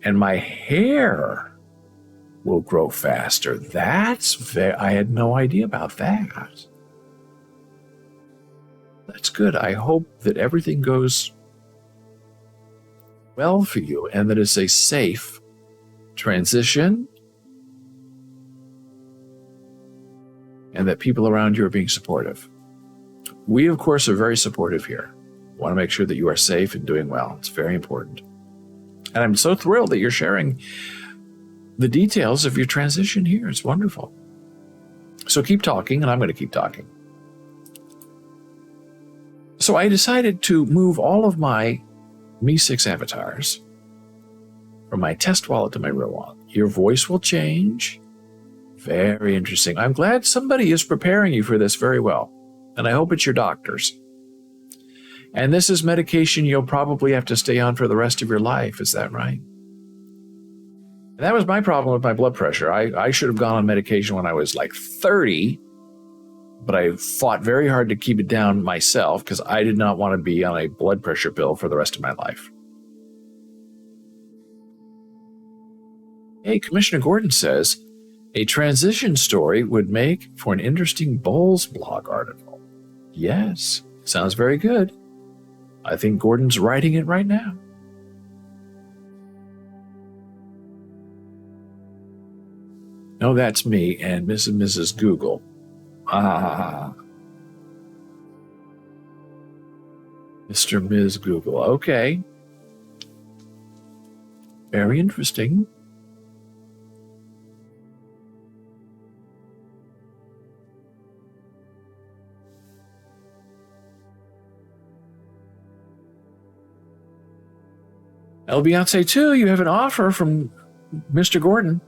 Speaker 1: And my hair will grow faster. I had no idea about that. That's good. I hope that everything goes well for you and that it's a safe transition and that people around you are being supportive. We, of course, are very supportive here. We want to make sure that you are safe and doing well. It's very important. And I'm so thrilled that you're sharing the details of your transition here. It's wonderful. So keep talking, and I'm going to keep talking. So I decided to move all of my Me6 avatars from my test wallet to my real wallet. Your voice will change. Very interesting. I'm glad somebody is preparing you for this very well. And I hope it's your doctors. And this is medication you'll probably have to stay on for the rest of your life. Is that right? And that was my problem with my blood pressure. I should have gone on medication when I was like 30, but I fought very hard to keep it down myself because I did not want to be on a blood pressure pill for the rest of my life. Hey, Commissioner Gordon says, a transition story would make for an interesting Bowles blog article. Yes, sounds very good. I think Gordon's writing it right now. No, that's me and Mrs. and Mrs. Google. Mr. and Ms. Google. Okay. Very interesting. El Beyonce, too, you have an offer from Mr. Gordon,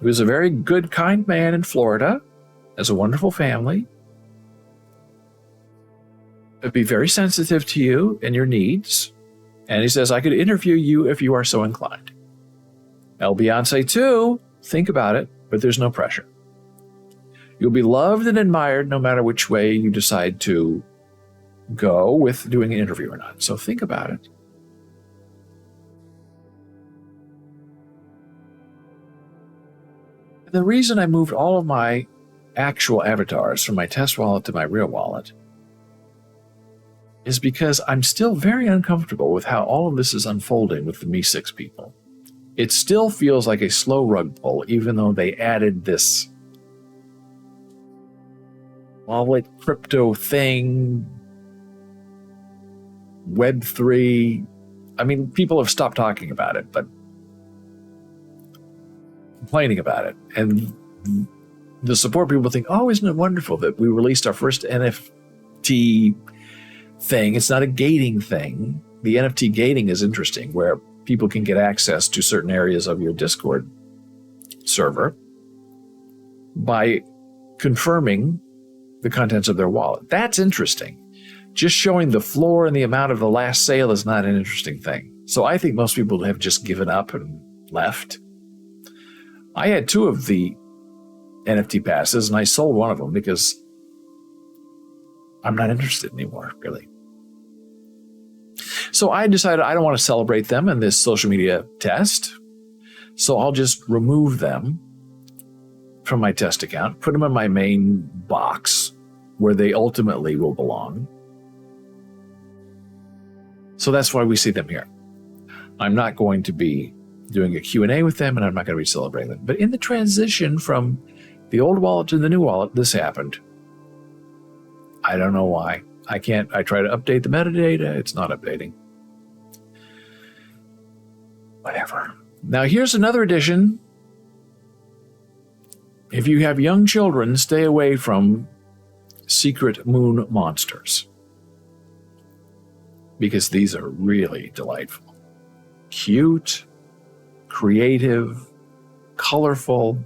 Speaker 1: who is a very good, kind man in Florida, has a wonderful family. He'd be very sensitive to you and your needs. And he says, I could interview you if you are so inclined. El Beyonce, too, think about it, but there's no pressure. You'll be loved and admired no matter which way you decide to go with doing an interview or not. So think about it. The reason I moved all of my actual avatars from my test wallet to my real wallet is because I'm still very uncomfortable with how all of this is unfolding with the Me6 people. It still feels like a slow rug pull, even though they added this wallet crypto thing, Web3. I mean, people have stopped talking about it, but complaining about it. And the support people think, oh, isn't it wonderful that we released our first NFT thing? It's not a gating thing. The NFT gating is interesting, where people can get access to certain areas of your Discord server by confirming the contents of their wallet. That's interesting. Just showing the floor and the amount of the last sale is not an interesting thing. So I think most people have just given up and left. I had 2 of the NFT passes, and I sold one of them because I'm not interested anymore, really. So I decided I don't want to celebrate them in this social media test, so I'll just remove them from my test account, put them in my main box where they ultimately will belong. So that's why we see them here. I'm not going to be doing a Q&A with them, and I'm not going to be celebrating them. But in the transition from the old wallet to the new wallet, this happened. I don't know why. I try to update the metadata. It's not updating. Whatever. Now here's another addition. If you have young children, stay away from secret moon monsters, because these are really delightful. Cute, creative, colorful,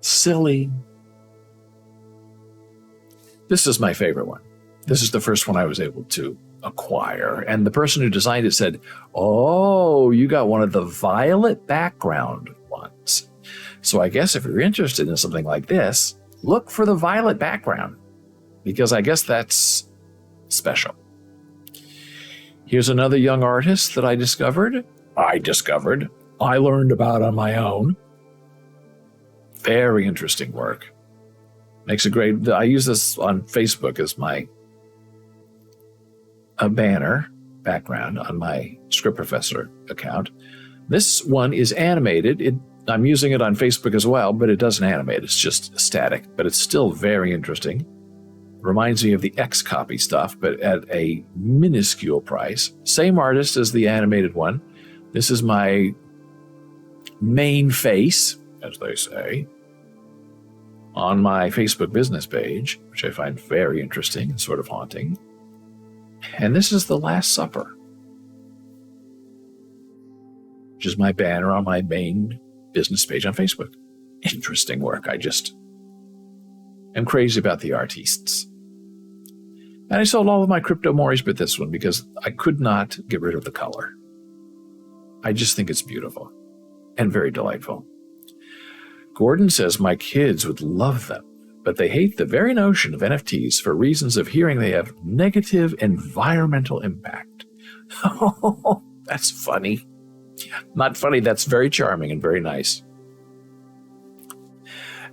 Speaker 1: silly. This is my favorite one. This is the first one I was able to acquire. And the person who designed it said, oh, you got one of the violet background ones. So I guess if you're interested in something like this, look for the violet background, because I guess that's special. Here's another young artist that I learned about on my own. Very interesting work. Makes a great, I use this on Facebook as a banner background on my Script Professor account. This one is animated. I'm using it on Facebook as well, but it doesn't animate. It's just static, but it's still very interesting. Reminds me of the Xcopy stuff, but at a minuscule price. Same artist as the animated one. This is my main face, as they say, on my Facebook business page, which I find very interesting and sort of haunting. And this is The Last Supper, which is my banner on my main business page on Facebook. Interesting work. I just am crazy about the artistes. And I sold all of my Crypto Moris but this one because I could not get rid of the color. I just think it's beautiful and very delightful. Gordon says my kids would love them, but they hate the very notion of NFTs for reasons of hearing they have negative environmental impact. Oh, that's funny. Not funny, that's very charming and very nice.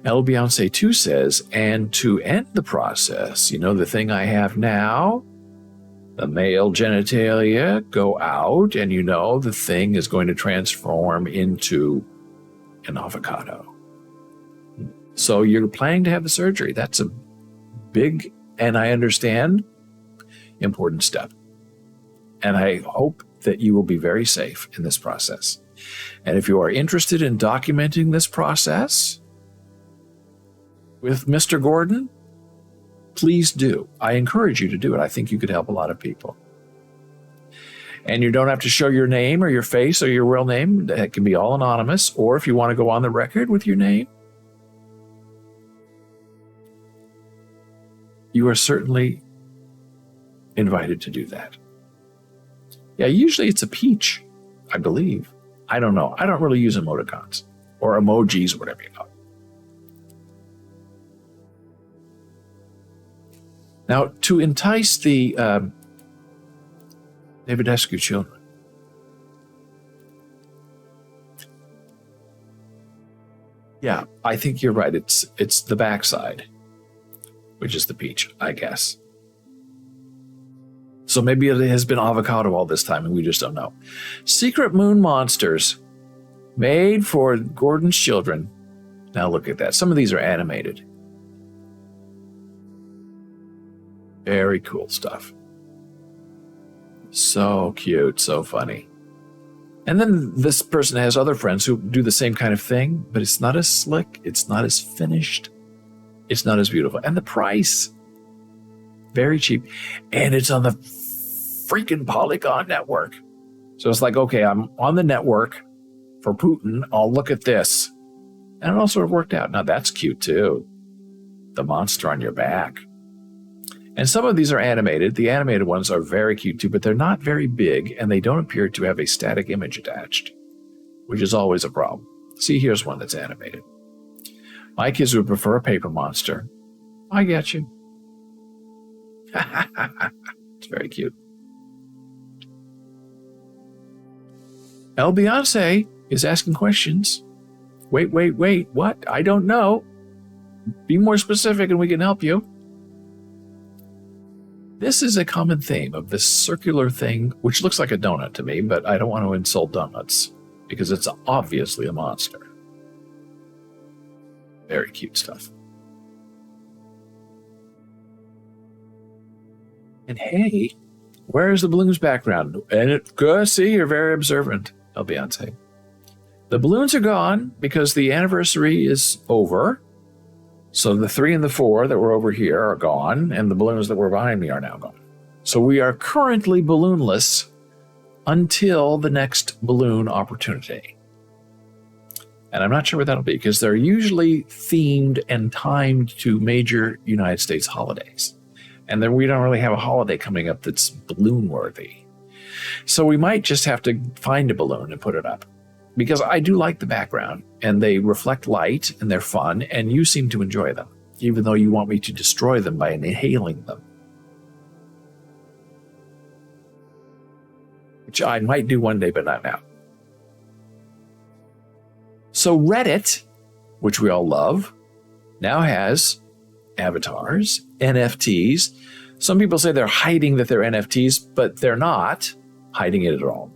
Speaker 1: El Beyonce 2 says, and to end the process, the thing I have now, the male genitalia go out, and the thing is going to transform into an avocado. So you're planning to have the surgery. That's a big, and I understand, important step. And I hope that you will be very safe in this process. And if you are interested in documenting this process with Mr. Gordon, please do. I encourage you to do it. I think you could help a lot of people. And you don't have to show your name or your face or your real name. It can be all anonymous. Or if you want to go on the record with your name, you are certainly invited to do that. Yeah, usually it's a peach, I believe. I don't know. I don't really use emoticons or emojis or whatever you call it. Now, to entice the Davidescu children, yeah, I think you're right. It's the backside, which is the peach, I guess. So maybe it has been avocado all this time and we just don't know. Secret Moon Monsters, made for Gordon's children. Now look at that. Some of these are animated. Very cool stuff. So cute, so funny. And then this person has other friends who do the same kind of thing, but it's not as slick, it's not as finished, it's not as beautiful. And the price, very cheap. And it's on the freaking Polygon network. So it's like, okay, I'm on the network for Putin. I'll look at this. And it all sort of worked out. Now that's cute too. The monster on your back. And some of these are animated. The animated ones are very cute too, but they're not very big and they don't appear to have a static image attached, which is always a problem. See, here's one that's animated. My kids would prefer a paper monster. I get you. It's very cute. El Beyonce is asking questions. Wait. What? I don't know. Be more specific and we can help you. This is a common theme of this circular thing, which looks like a donut to me, but I don't want to insult donuts because it's obviously a monster. Very cute stuff. And hey, where's the balloons background? And see, you're very observant, El Beyonce. The balloons are gone because the anniversary is over. So the 3 and the 4 that were over here are gone, and the balloons that were behind me are now gone. So we are currently balloonless until the next balloon opportunity. And I'm not sure what that'll be because they're usually themed and timed to major United States holidays. And then we don't really have a holiday coming up that's balloon worthy. So we might just have to find a balloon and put it up. because I do like the background and they reflect light and they're fun and you seem to enjoy them, even though you want me to destroy them by inhaling them. Which I might do one day, but not now. So Reddit, which we all love, now has avatars, NFTs. Some people say they're hiding that they're NFTs, but they're not hiding it at all.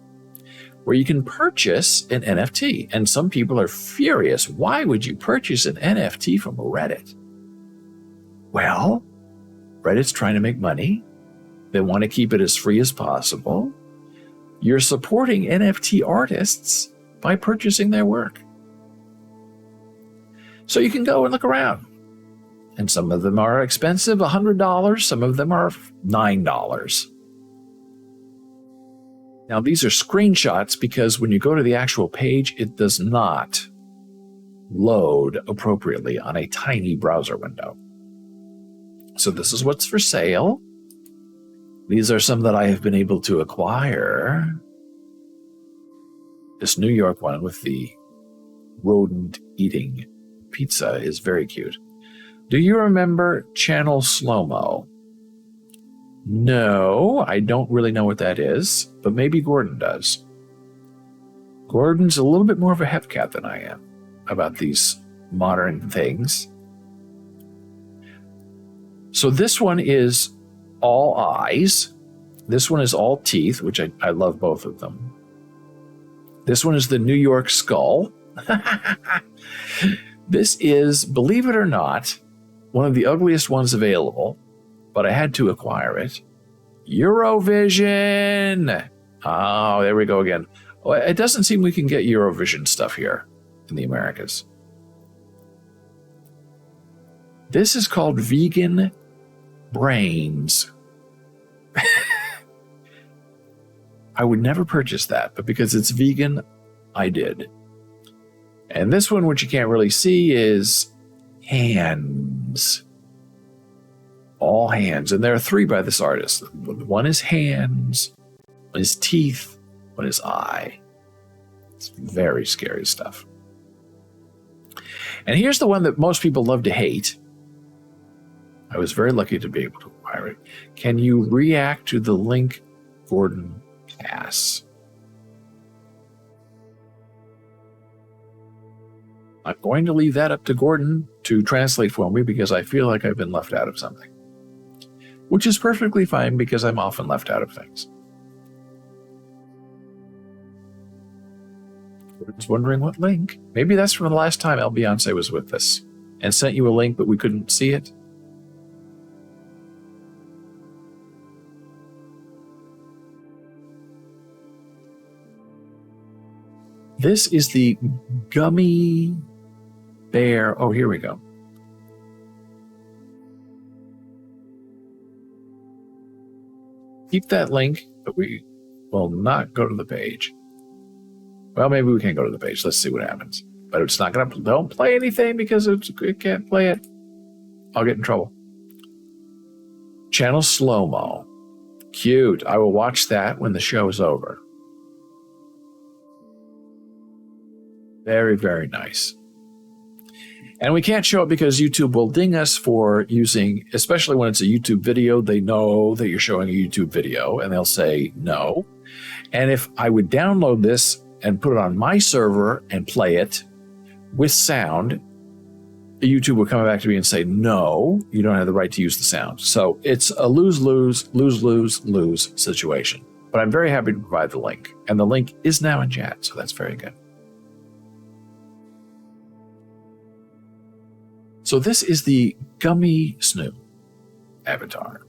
Speaker 1: Where you can purchase an NFT. And some people are furious. Why would you purchase an NFT from Reddit? Well, Reddit's trying to make money. They want to keep it as free as possible. You're supporting NFT artists by purchasing their work. So you can go and look around. And some of them are expensive, $100. Some of them are $9. Now, these are screenshots because when you go to the actual page, it does not load appropriately on a tiny browser window. So this is what's for sale. These are some that I have been able to acquire. This New York one with the rodent eating pizza is very cute. Do you remember Channel Slow-Mo? No, I don't really know what that is, but maybe Gordon does. Gordon's a little bit more of a hepcat than I am about these modern things. So this one is all eyes. This one is all teeth, which I love both of them. This one is the New York skull. This is, believe it or not, one of the ugliest ones available, but I had to acquire it. Eurovision! Oh, there we go again. Oh, it doesn't seem we can get Eurovision stuff here in the Americas. This is called Vegan Brains. I would never purchase that, but because it's vegan, I did. And this one, which you can't really see, is hands. All hands. And there are 3 by this artist. One is hands, one is teeth, one is eye. It's very scary stuff. And here's the one that most people love to hate. I was very lucky to be able to acquire it. Can you react to the link Gordon pass? I'm going to leave that up to Gordon to translate for me because I feel like I've been left out of something. Which is perfectly fine because I'm often left out of things. Gordon's wondering what link. Maybe that's from the last time El Beyonce was with us and sent you a link, but we couldn't see it. This is the gummy bear. Oh, here we go. Keep that link, but we will not go to the page. Well, maybe we can go to the page. Let's see what happens. But it's not going to, don't play anything because it can't play it. I'll get in trouble. Channel Slow-Mo. Cute. I will watch that when the show is over. Very, very nice. And we can't show it because YouTube will ding us for using, especially when it's a YouTube video, they know that you're showing a YouTube video and they'll say no. And if I would download this and put it on my server and play it with sound, YouTube will come back to me and say, no, you don't have the right to use the sound. So it's a lose-lose, lose-lose-lose situation. But I'm very happy to provide the link. And the link is now in chat, so that's very good. So this is the Gummy Snoo avatar.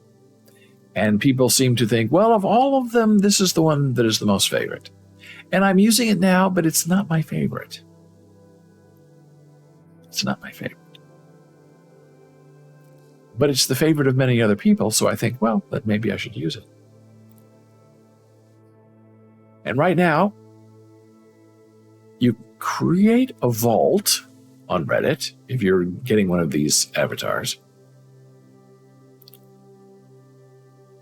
Speaker 1: And people seem to think, well, of all of them, this is the one that is the most favorite. And I'm using it now, but it's not my favorite. It's not my favorite. But it's the favorite of many other people, so I think, well, that maybe I should use it. And right now, you create a vault on Reddit, if you're getting one of these avatars.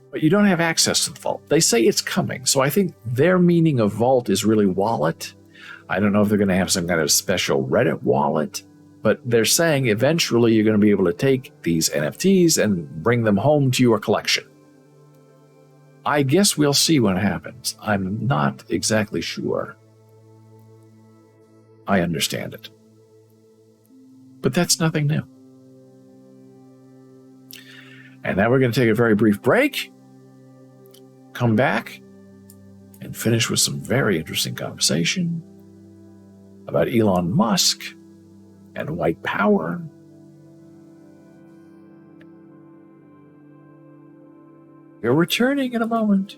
Speaker 1: But you don't have access to the vault. They say it's coming, so I think their meaning of vault is really wallet. I don't know if they're going to have some kind of special Reddit wallet, but they're saying eventually you're going to be able to take these NFTs and bring them home to your collection. I guess we'll see what happens. I'm not exactly sure. I understand it. But that's nothing new. And now we're going to take a very brief break, come back, and finish with some very interesting conversation about Elon Musk and white power. We're returning in a moment.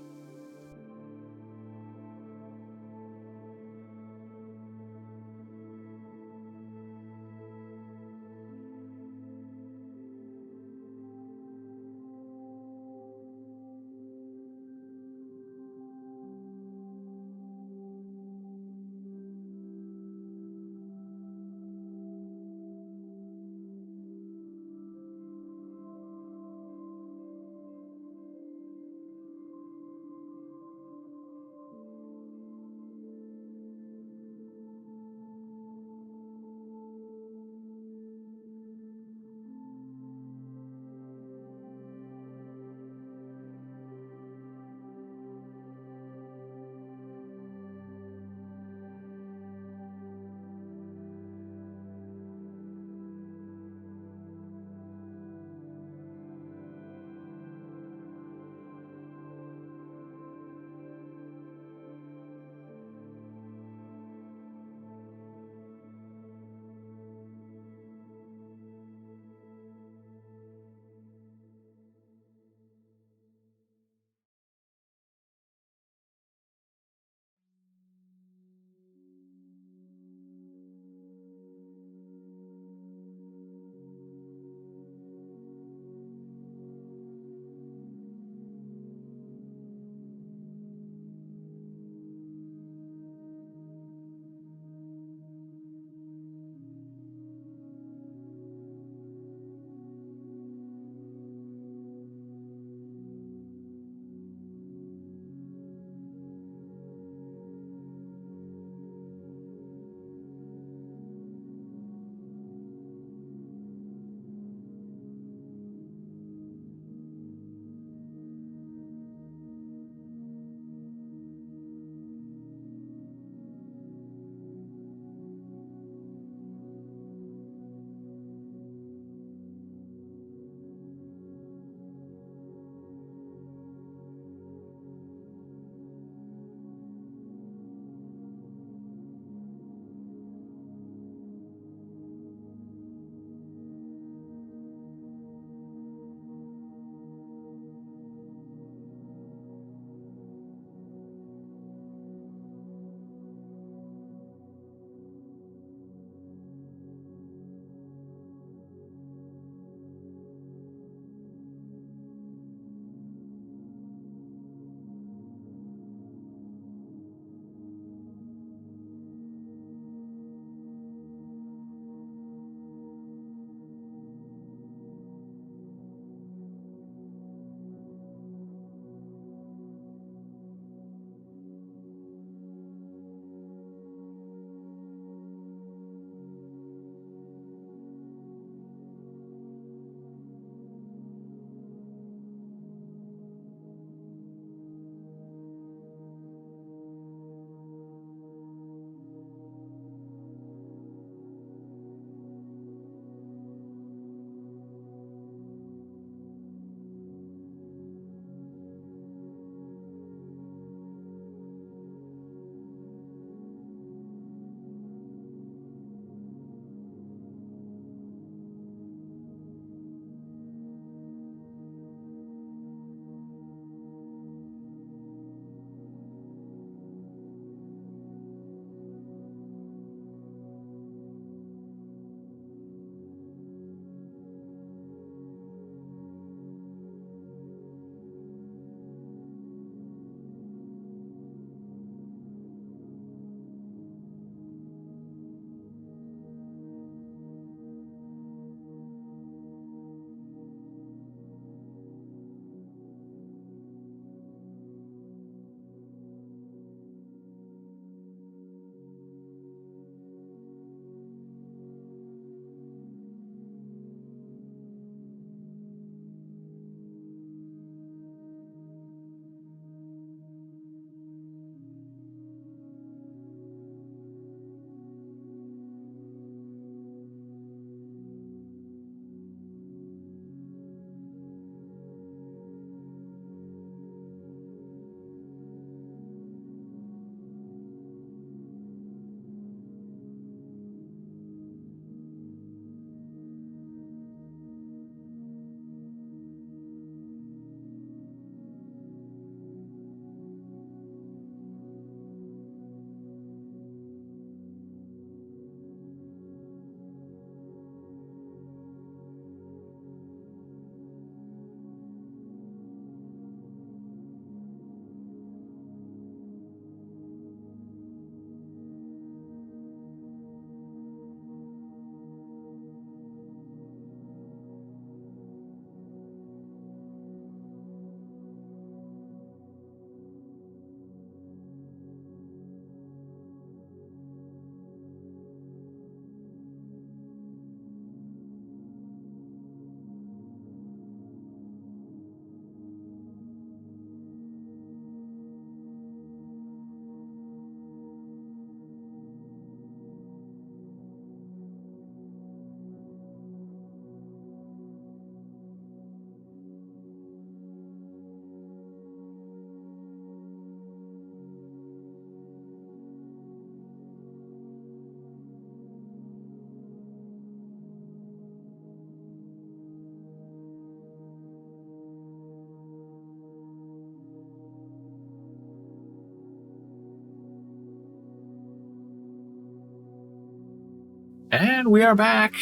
Speaker 1: And we are back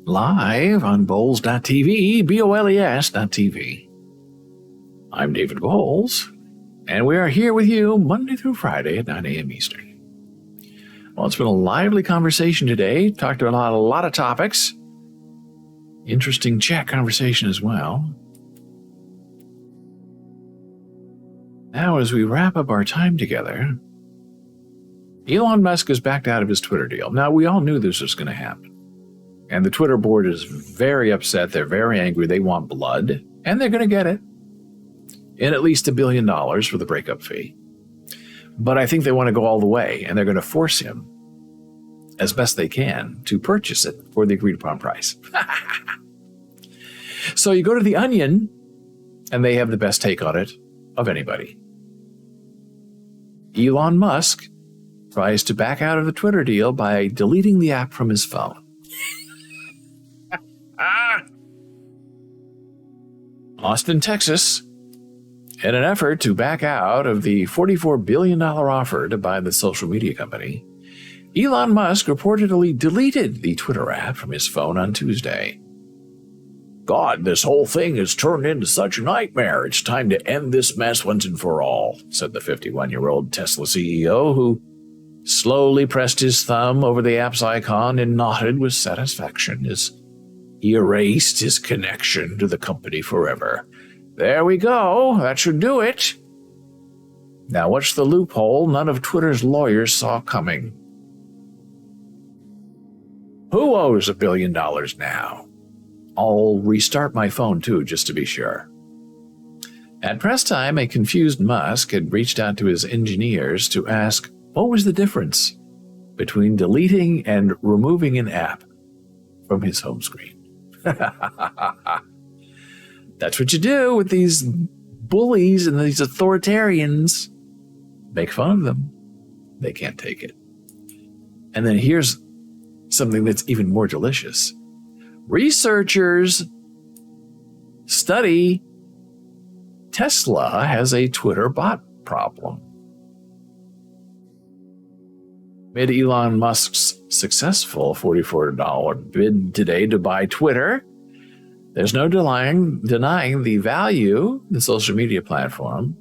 Speaker 1: live on Bowles.tv, BOLES.tv. I'm David Bowles, and we are here with you Monday through Friday at 9 a.m. Eastern. Well, it's been a lively conversation today. Talked about a lot of topics. Interesting chat conversation as well. Now, as we wrap up our time together, Elon Musk has backed out of his Twitter deal. Now, we all knew this was going to happen. And the Twitter board is very upset. They're very angry. They want blood. And they're going to get it. In at least $1 billion for the breakup fee. But I think they want to go all the way. And they're going to force him, as best they can, to purchase it for the agreed upon price. So you go to The Onion, and they have the best take on it of anybody. Elon Musk tries to back out of the Twitter deal by deleting the app from his phone. Austin, Texas, in an effort to back out of the $44 billion offer to buy the social media company, Elon Musk reportedly deleted the Twitter app from his phone on Tuesday. God, this whole thing has turned into such a nightmare. It's time to end this mess once and for all, said the 51-year-old Tesla CEO, who slowly pressed his thumb over the app's icon and nodded with satisfaction as he erased his connection to the company forever. There we go. That should do it. Now, what's the loophole none of Twitter's lawyers saw coming? Who owes $1 billion now? I'll restart my phone, too, just to be sure. At press time, a confused Musk had reached out to his engineers to ask what was the difference between deleting and removing an app from his home screen. That's what you do with these bullies and these authoritarians. Make fun of them. They can't take it. And then here's something that's even more delicious. Researchers study Tesla has a Twitter bot problem. Amid Elon Musk's successful $44 bid today to buy Twitter, there's no denying the value of the social media platform.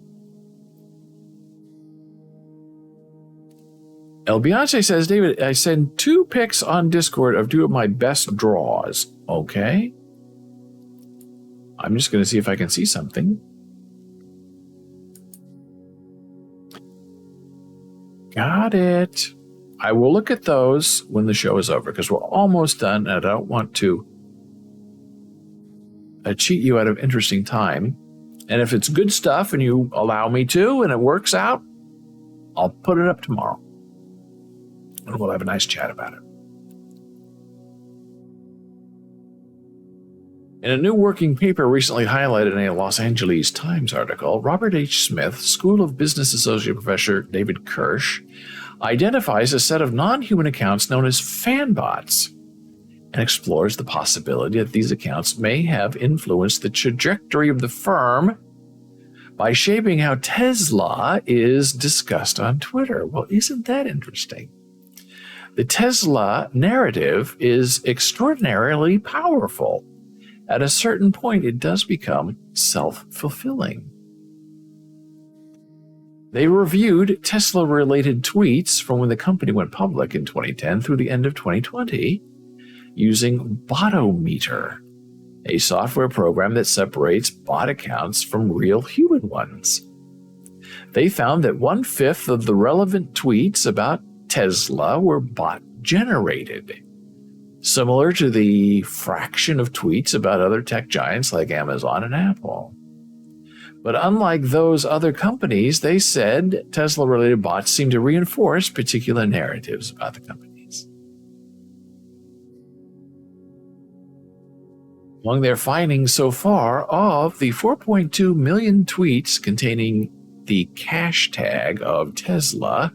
Speaker 1: El Beyonce says, David, I send 2 pics on Discord of 2 of my best draws. Okay. I'm just going to see if I can see something. Got it. I will look at those when the show is over because we're almost done and I don't want to cheat you out of interesting time. And if it's good stuff and you allow me to and it works out, I'll put it up tomorrow. And we'll have a nice chat about it. In a new working paper recently highlighted in a Los Angeles Times article, Robert H. Smith, School of Business Associate Professor David Kirsch, identifies a set of non-human accounts known as fanbots and explores the possibility that these accounts may have influenced the trajectory of the firm by shaping how Tesla is discussed on Twitter. Well, isn't that interesting? The Tesla narrative is extraordinarily powerful. At a certain point, it does become self-fulfilling. They reviewed Tesla-related tweets from when the company went public in 2010 through the end of 2020 using Botometer, a software program that separates bot accounts from real human ones. They found that 1/5 of the relevant tweets about Tesla were bot-generated, similar to the fraction of tweets about other tech giants like Amazon and Apple. But unlike those other companies, they said Tesla-related bots seem to reinforce particular narratives about the companies. Among their findings so far, of the 4.2 million tweets containing the cash tag of Tesla,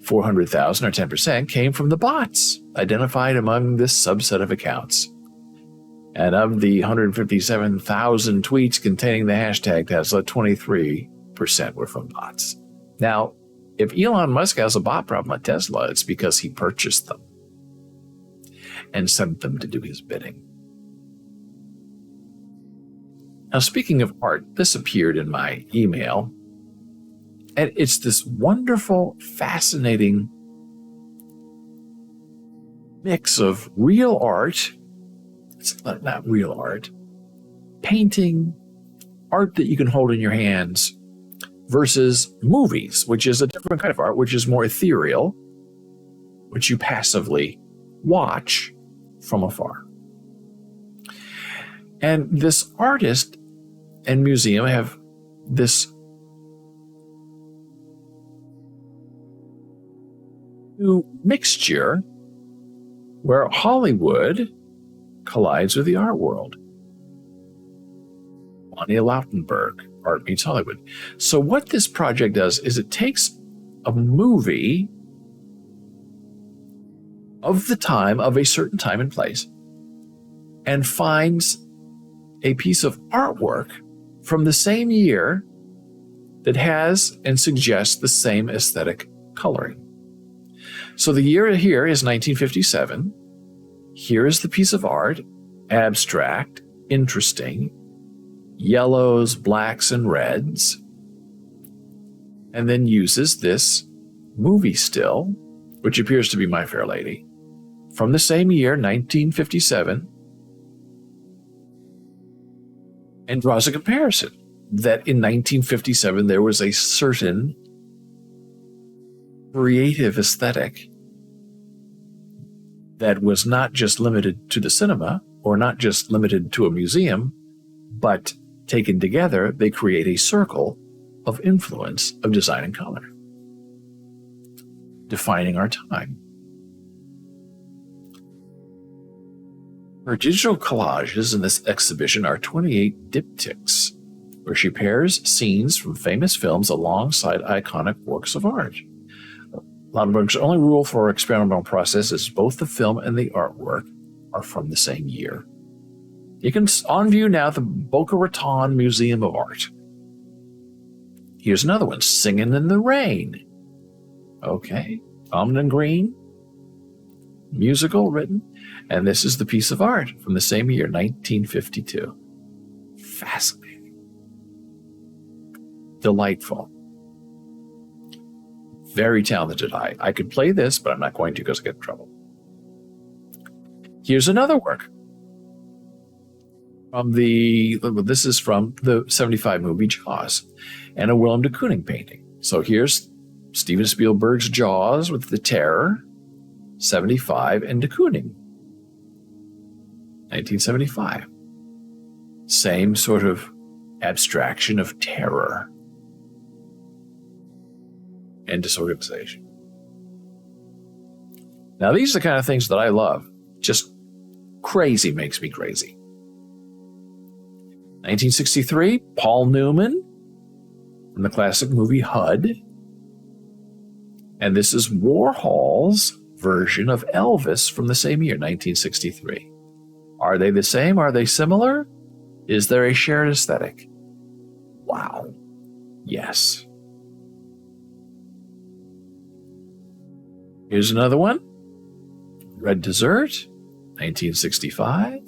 Speaker 1: 400,000 or 10% came from the bots identified among this subset of accounts. And of the 157,000 tweets containing the hashtag Tesla, 23% were from bots. Now, if Elon Musk has a bot problem at Tesla, it's because he purchased them. and sent them to do his bidding. Now, speaking of art, this appeared in my email, and it's this wonderful, fascinating mix of real art, it's not real art, painting, art that you can hold in your hands, versus movies, which is a different kind of art, which is more ethereal, which you passively watch from afar. And this artist and museum have this new mixture where Hollywood collides with the art world. Lonnie Lautenberg, Art Meets Hollywood. So what this project does is it takes a movie of the time, of a certain time and place, and finds a piece of artwork from the same year that has and suggests the same aesthetic coloring. So the year here is 1957. Here is the piece of art, abstract, interesting, yellows, blacks, and reds, and then uses this movie still, which appears to be My Fair Lady, from the same year, 1957, and draws a comparison that in 1957 there was a certain creative aesthetic that was not just limited to the cinema or not just limited to a museum, but taken together, they create a circle of influence of design and color, defining our time. Her digital collages in this exhibition are 28 diptychs, where she pairs scenes from famous films alongside iconic works of art. Lautenberg's only rule for her experimental process is both the film and the artwork are from the same year. You can on view now the Boca Raton Museum of Art. Here's another one, Singing in the Rain. Okay, Almond and Green, musical written, and this is the piece of art from the same year, 1952. Fascinating. Delightful. Very talented eye. I could play this, but I'm not going to because I get in trouble. Here's another work. This is from the 75 movie Jaws and a Willem de Kooning painting. So here's Steven Spielberg's Jaws with the Terror, 75, and de Kooning, 1975. Same sort of abstraction of terror and disorganization. Now, these are the kind of things that I love. Just crazy makes me crazy. 1963, Paul Newman from the classic movie HUD. And this is Warhol's version of Elvis from the same year, 1963. Are they the same? Are they similar? Is there a shared aesthetic? Wow. Yes. Here's another one. Red Dessert, 1965.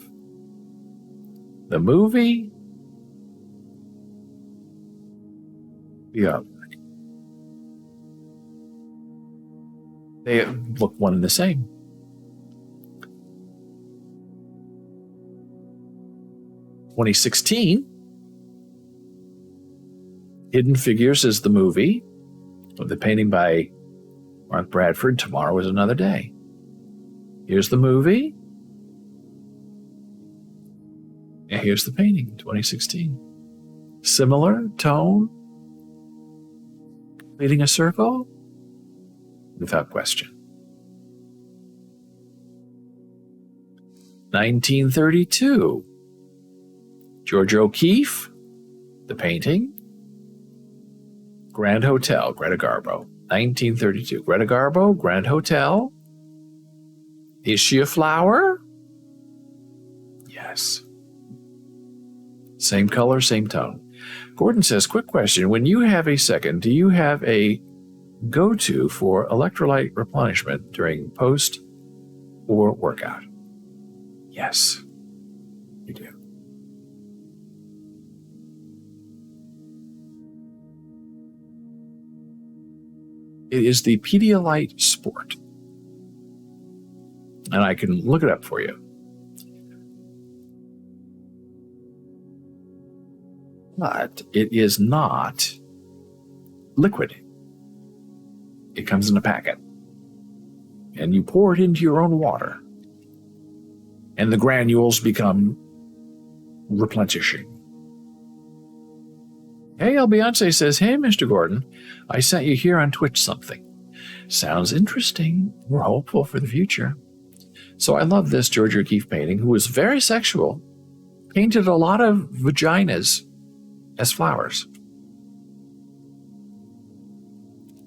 Speaker 1: The movie. Yeah. They look one and the same. In 2016, Hidden Figures is the movie. The painting by Mark Bradford, Tomorrow is Another Day. Here's the movie. And here's the painting, 2016. Similar tone, completing a circle, without question. 1932, George O'Keeffe, the painting. Grand Hotel, Greta Garbo, 1932. Greta Garbo, Grand Hotel. Is she a flower? Yes. Same color, same tone. Gordon says, quick question. When you have a second, do you have a go-to for electrolyte replenishment during post or workout? Yes, you do. It is the Pedialyte Sport. And I can look it up for you. But it is not liquid. It comes in a packet. And you pour it into your own water. And the granules become replenishing. Hey, Beyonce says, hey, Mr. Gordon, I sent you here on Twitch something. Sounds interesting. We're hopeful for the future. So I love this Georgia O'Keeffe painting, who was very sexual, painted a lot of vaginas as flowers.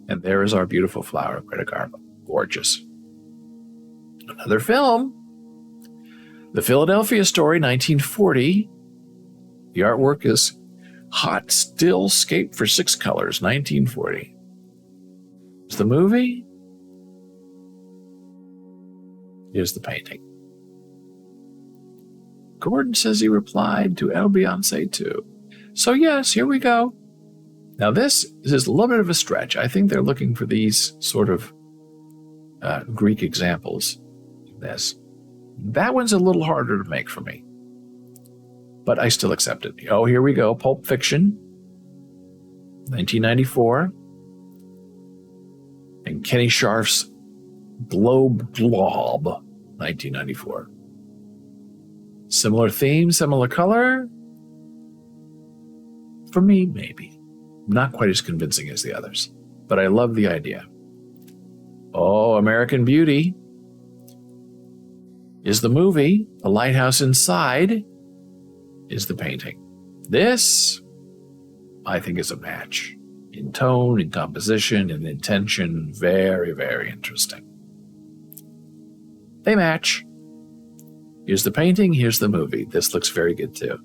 Speaker 1: And there is our beautiful flower, Greta Garbo. Gorgeous. Another film, The Philadelphia Story, 1940. The artwork is Hot Still Scape for 6 Colors, 1940. Is the movie? Here's the painting. Gordon says he replied to El Beyonce too. So yes, here we go. Now this is a little bit of a stretch. I think they're looking for these sort of Greek examples of this. That one's a little harder to make for me. But I still accept it. Oh, here we go. Pulp Fiction, 1994. And Kenny Scharf's Globe, 1994. Similar theme, similar color? For me, maybe. Not quite as convincing as the others, but I love the idea. Oh, American Beauty is the movie. The Lighthouse Inside is the painting. This, I think, is a match. In tone, in composition, in intention. Very, very interesting. They match. Here's the painting, here's the movie. This looks very good too.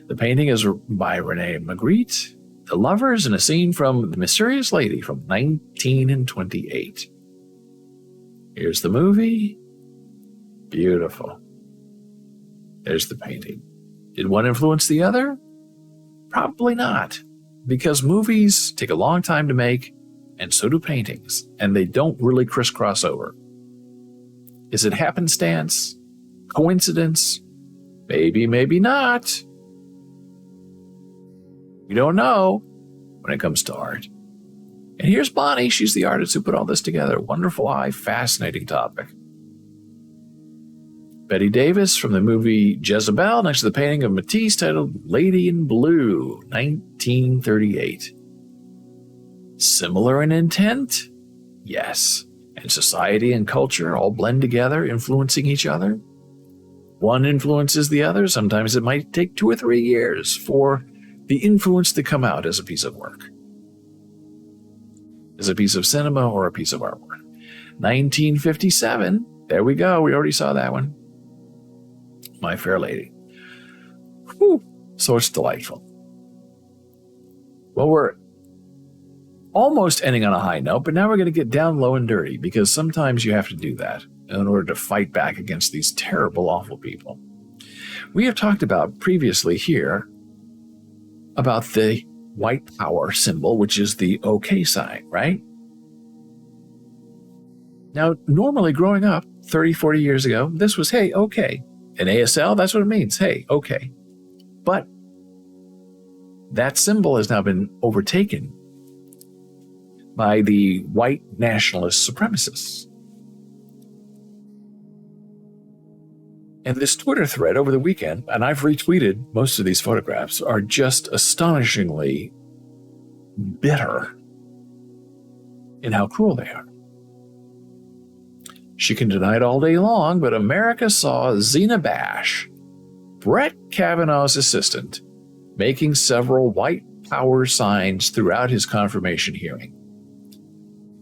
Speaker 1: The painting is by Rene Magritte. The Lovers in a scene from The Mysterious Lady from 1928. Here's the movie. Beautiful. There's the painting. Did one influence the other? Probably not, because movies take a long time to make, and so do paintings, and they don't really crisscross over. Is it happenstance? Coincidence? Maybe, maybe not. We don't know when it comes to art. And here's Bonnie. She's the artist who put all this together. Wonderful eye, fascinating topic. Betty Davis from the movie Jezebel, next to the painting of Matisse titled Lady in Blue, 1938. Similar in intent? Yes. And society and culture all blend together, influencing each other. One influences the other. Sometimes it might take 2 or 3 years for the influence to come out as a piece of work, as a piece of cinema or a piece of artwork. 1957, there we go. We already saw that one. My Fair Lady. Whew. So it's delightful. Well, we're almost ending on a high note, but now we're going to get down low and dirty, because sometimes you have to do that in order to fight back against these terrible, awful people. We have talked about previously here about the white power symbol, which is the OK sign, right? Now, normally growing up 30, 40 years ago, this was, hey, OK. In ASL, that's what it means, hey, OK. But that symbol has now been overtaken by the white nationalist supremacists. And this Twitter thread over the weekend, and I've retweeted most of these photographs, are just astonishingly bitter in how cruel they are. She can deny it all day long, but America saw Zena Bash, Brett Kavanaugh's assistant, making several white power signs throughout his confirmation hearing.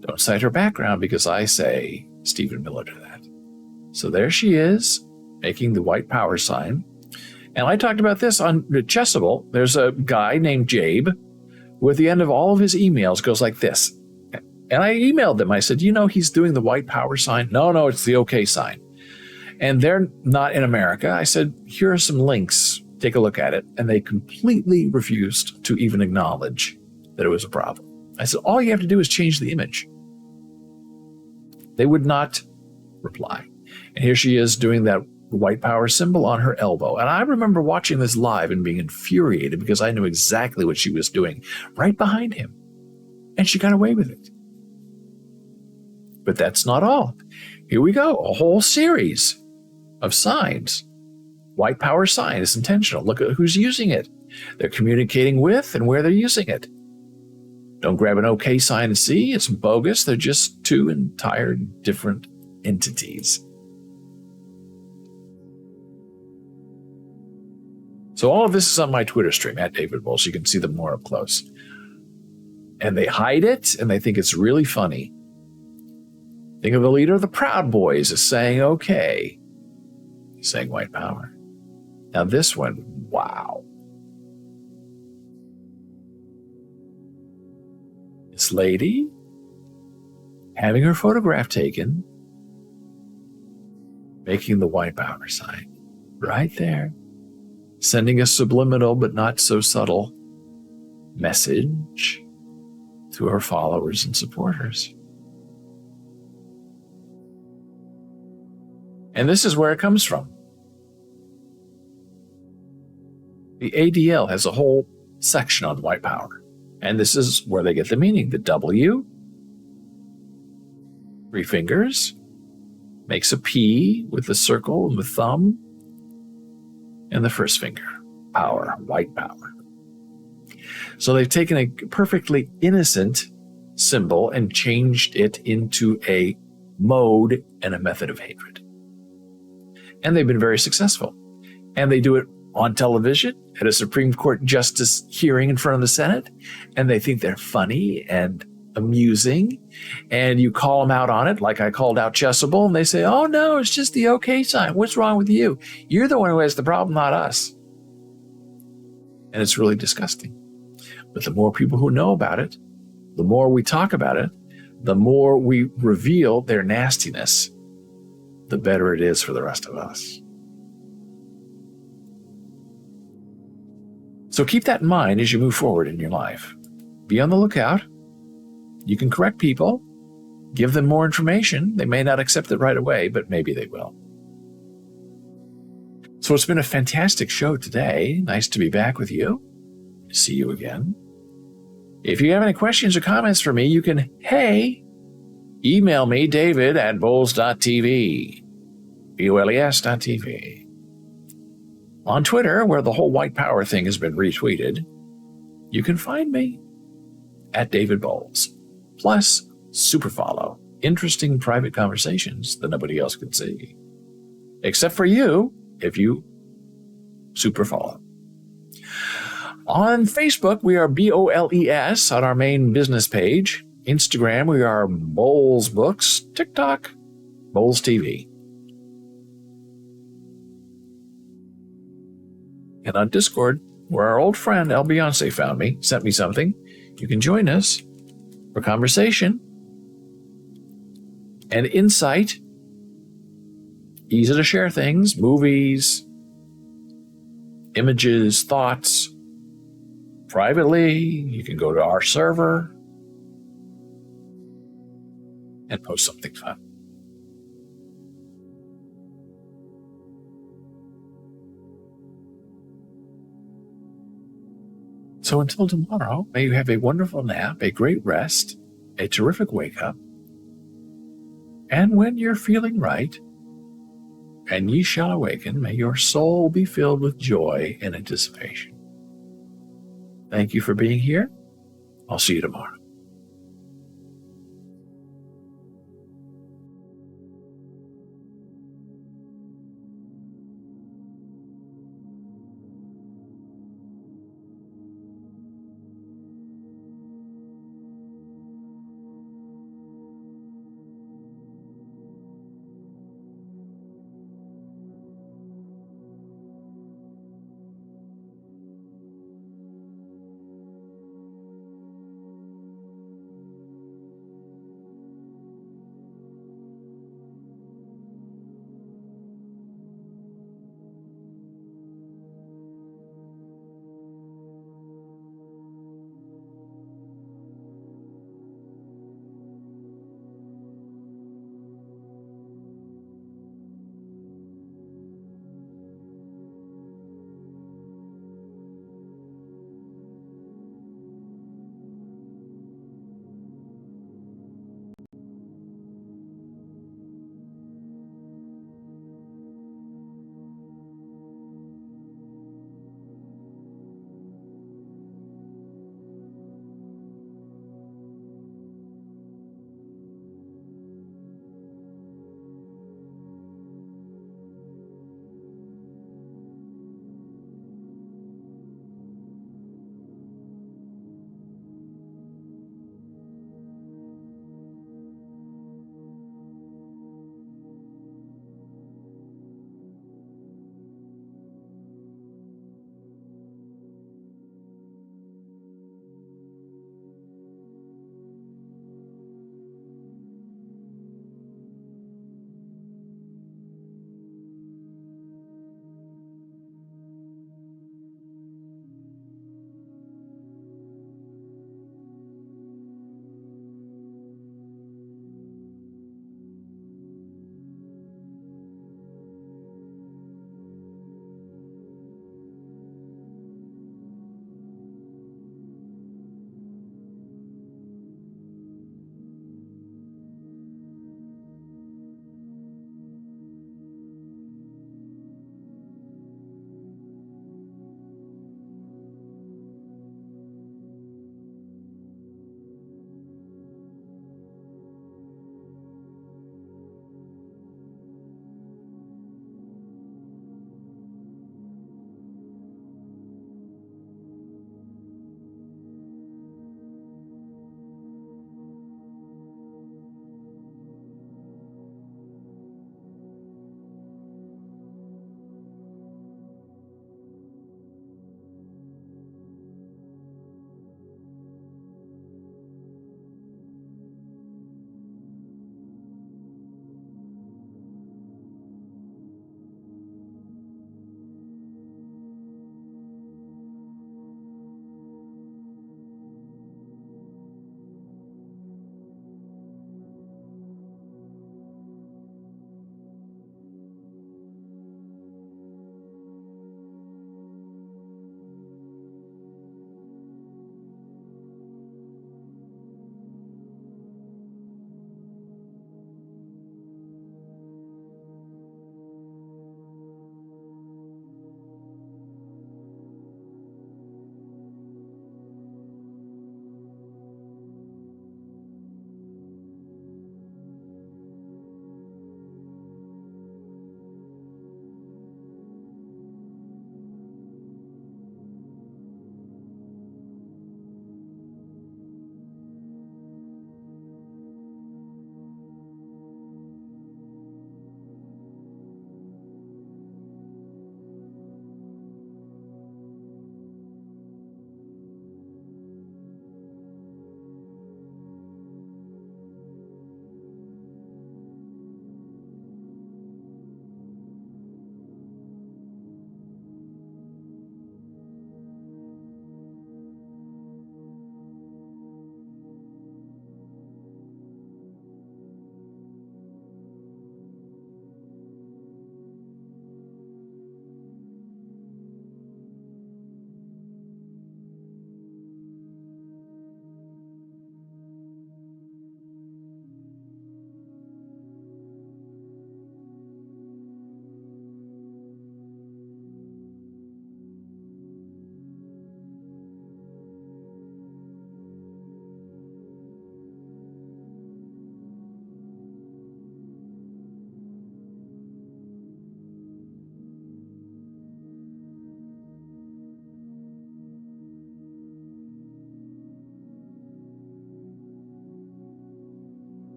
Speaker 1: Don't cite her background, because I say Stephen Miller to that. So there she is, making the white power sign. And I talked about this on Chessable. There's a guy named Jabe who at the end of all of his emails goes like this. And I emailed them. I said, you know, he's doing the white power sign. No, it's the OK sign. And they're not in America. I said, here are some links. Take a look at it. And they completely refused to even acknowledge that it was a problem. I said, all you have to do is change the image. They would not reply. And here she is doing that white power symbol on her elbow. And I remember watching this live and being infuriated because I knew exactly what she was doing right behind him. And she got away with it. But that's not all. Here we go. A whole series of signs. White power sign is intentional. Look at who's using it. They're communicating with and where they're using it. Don't grab an OK sign and see. It's bogus. They're just two entire different entities. So all of this is on my Twitter stream at David Bowles. You can see them more up close. And they hide it, and they think it's really funny. Think of the leader of the Proud Boys as saying, okay. He's saying white power. Now this one, wow. This lady having her photograph taken, making the white power sign right there, sending a subliminal but not so subtle message to her followers and supporters. And this is where it comes from. The ADL has a whole section on white power. And this is where they get the meaning. The W, 3 fingers, makes a P with the circle and the thumb, and the first finger, power, white power. So they've taken a perfectly innocent symbol and changed it into a mode and a method of hatred. And they've been very successful. And they do it on television at a Supreme Court justice hearing in front of the Senate. And they think they're funny and amusing. And you call them out on it, like I called out Chasuble, and they say, oh no, it's just the OK sign. What's wrong with you? You're the one who has the problem, not us. And it's really disgusting. But the more people who know about it, the more we talk about it, the more we reveal their nastiness, the better it is for the rest of us. So keep that in mind as you move forward in your life. Be on the lookout. You can correct people, give them more information. They may not accept it right away, but maybe they will. So it's been a fantastic show today. Nice to be back with you. See you again. If you have any questions or comments for me, you can, email me, david@bowles.tv, BOLES.tv. On Twitter, where the whole white power thing has been retweeted, you can find me at David Bowles. Plus, super follow, interesting private conversations that nobody else can see. Except for you, if you super follow. On Facebook, we are BOLES on our main business page. Instagram, we are Bowles Books. TikTok, Bowles TV. And on Discord, where our old friend El Beyonce found me, sent me something. You can join us for conversation and insight. Easy to share things, movies, images, thoughts. Privately, you can go to our server and post something fun. So until tomorrow, may you have a wonderful nap, a great rest, a terrific wake up. And when you're feeling right, and ye shall awaken, may your soul be filled with joy and anticipation. Thank you for being here. I'll see you tomorrow.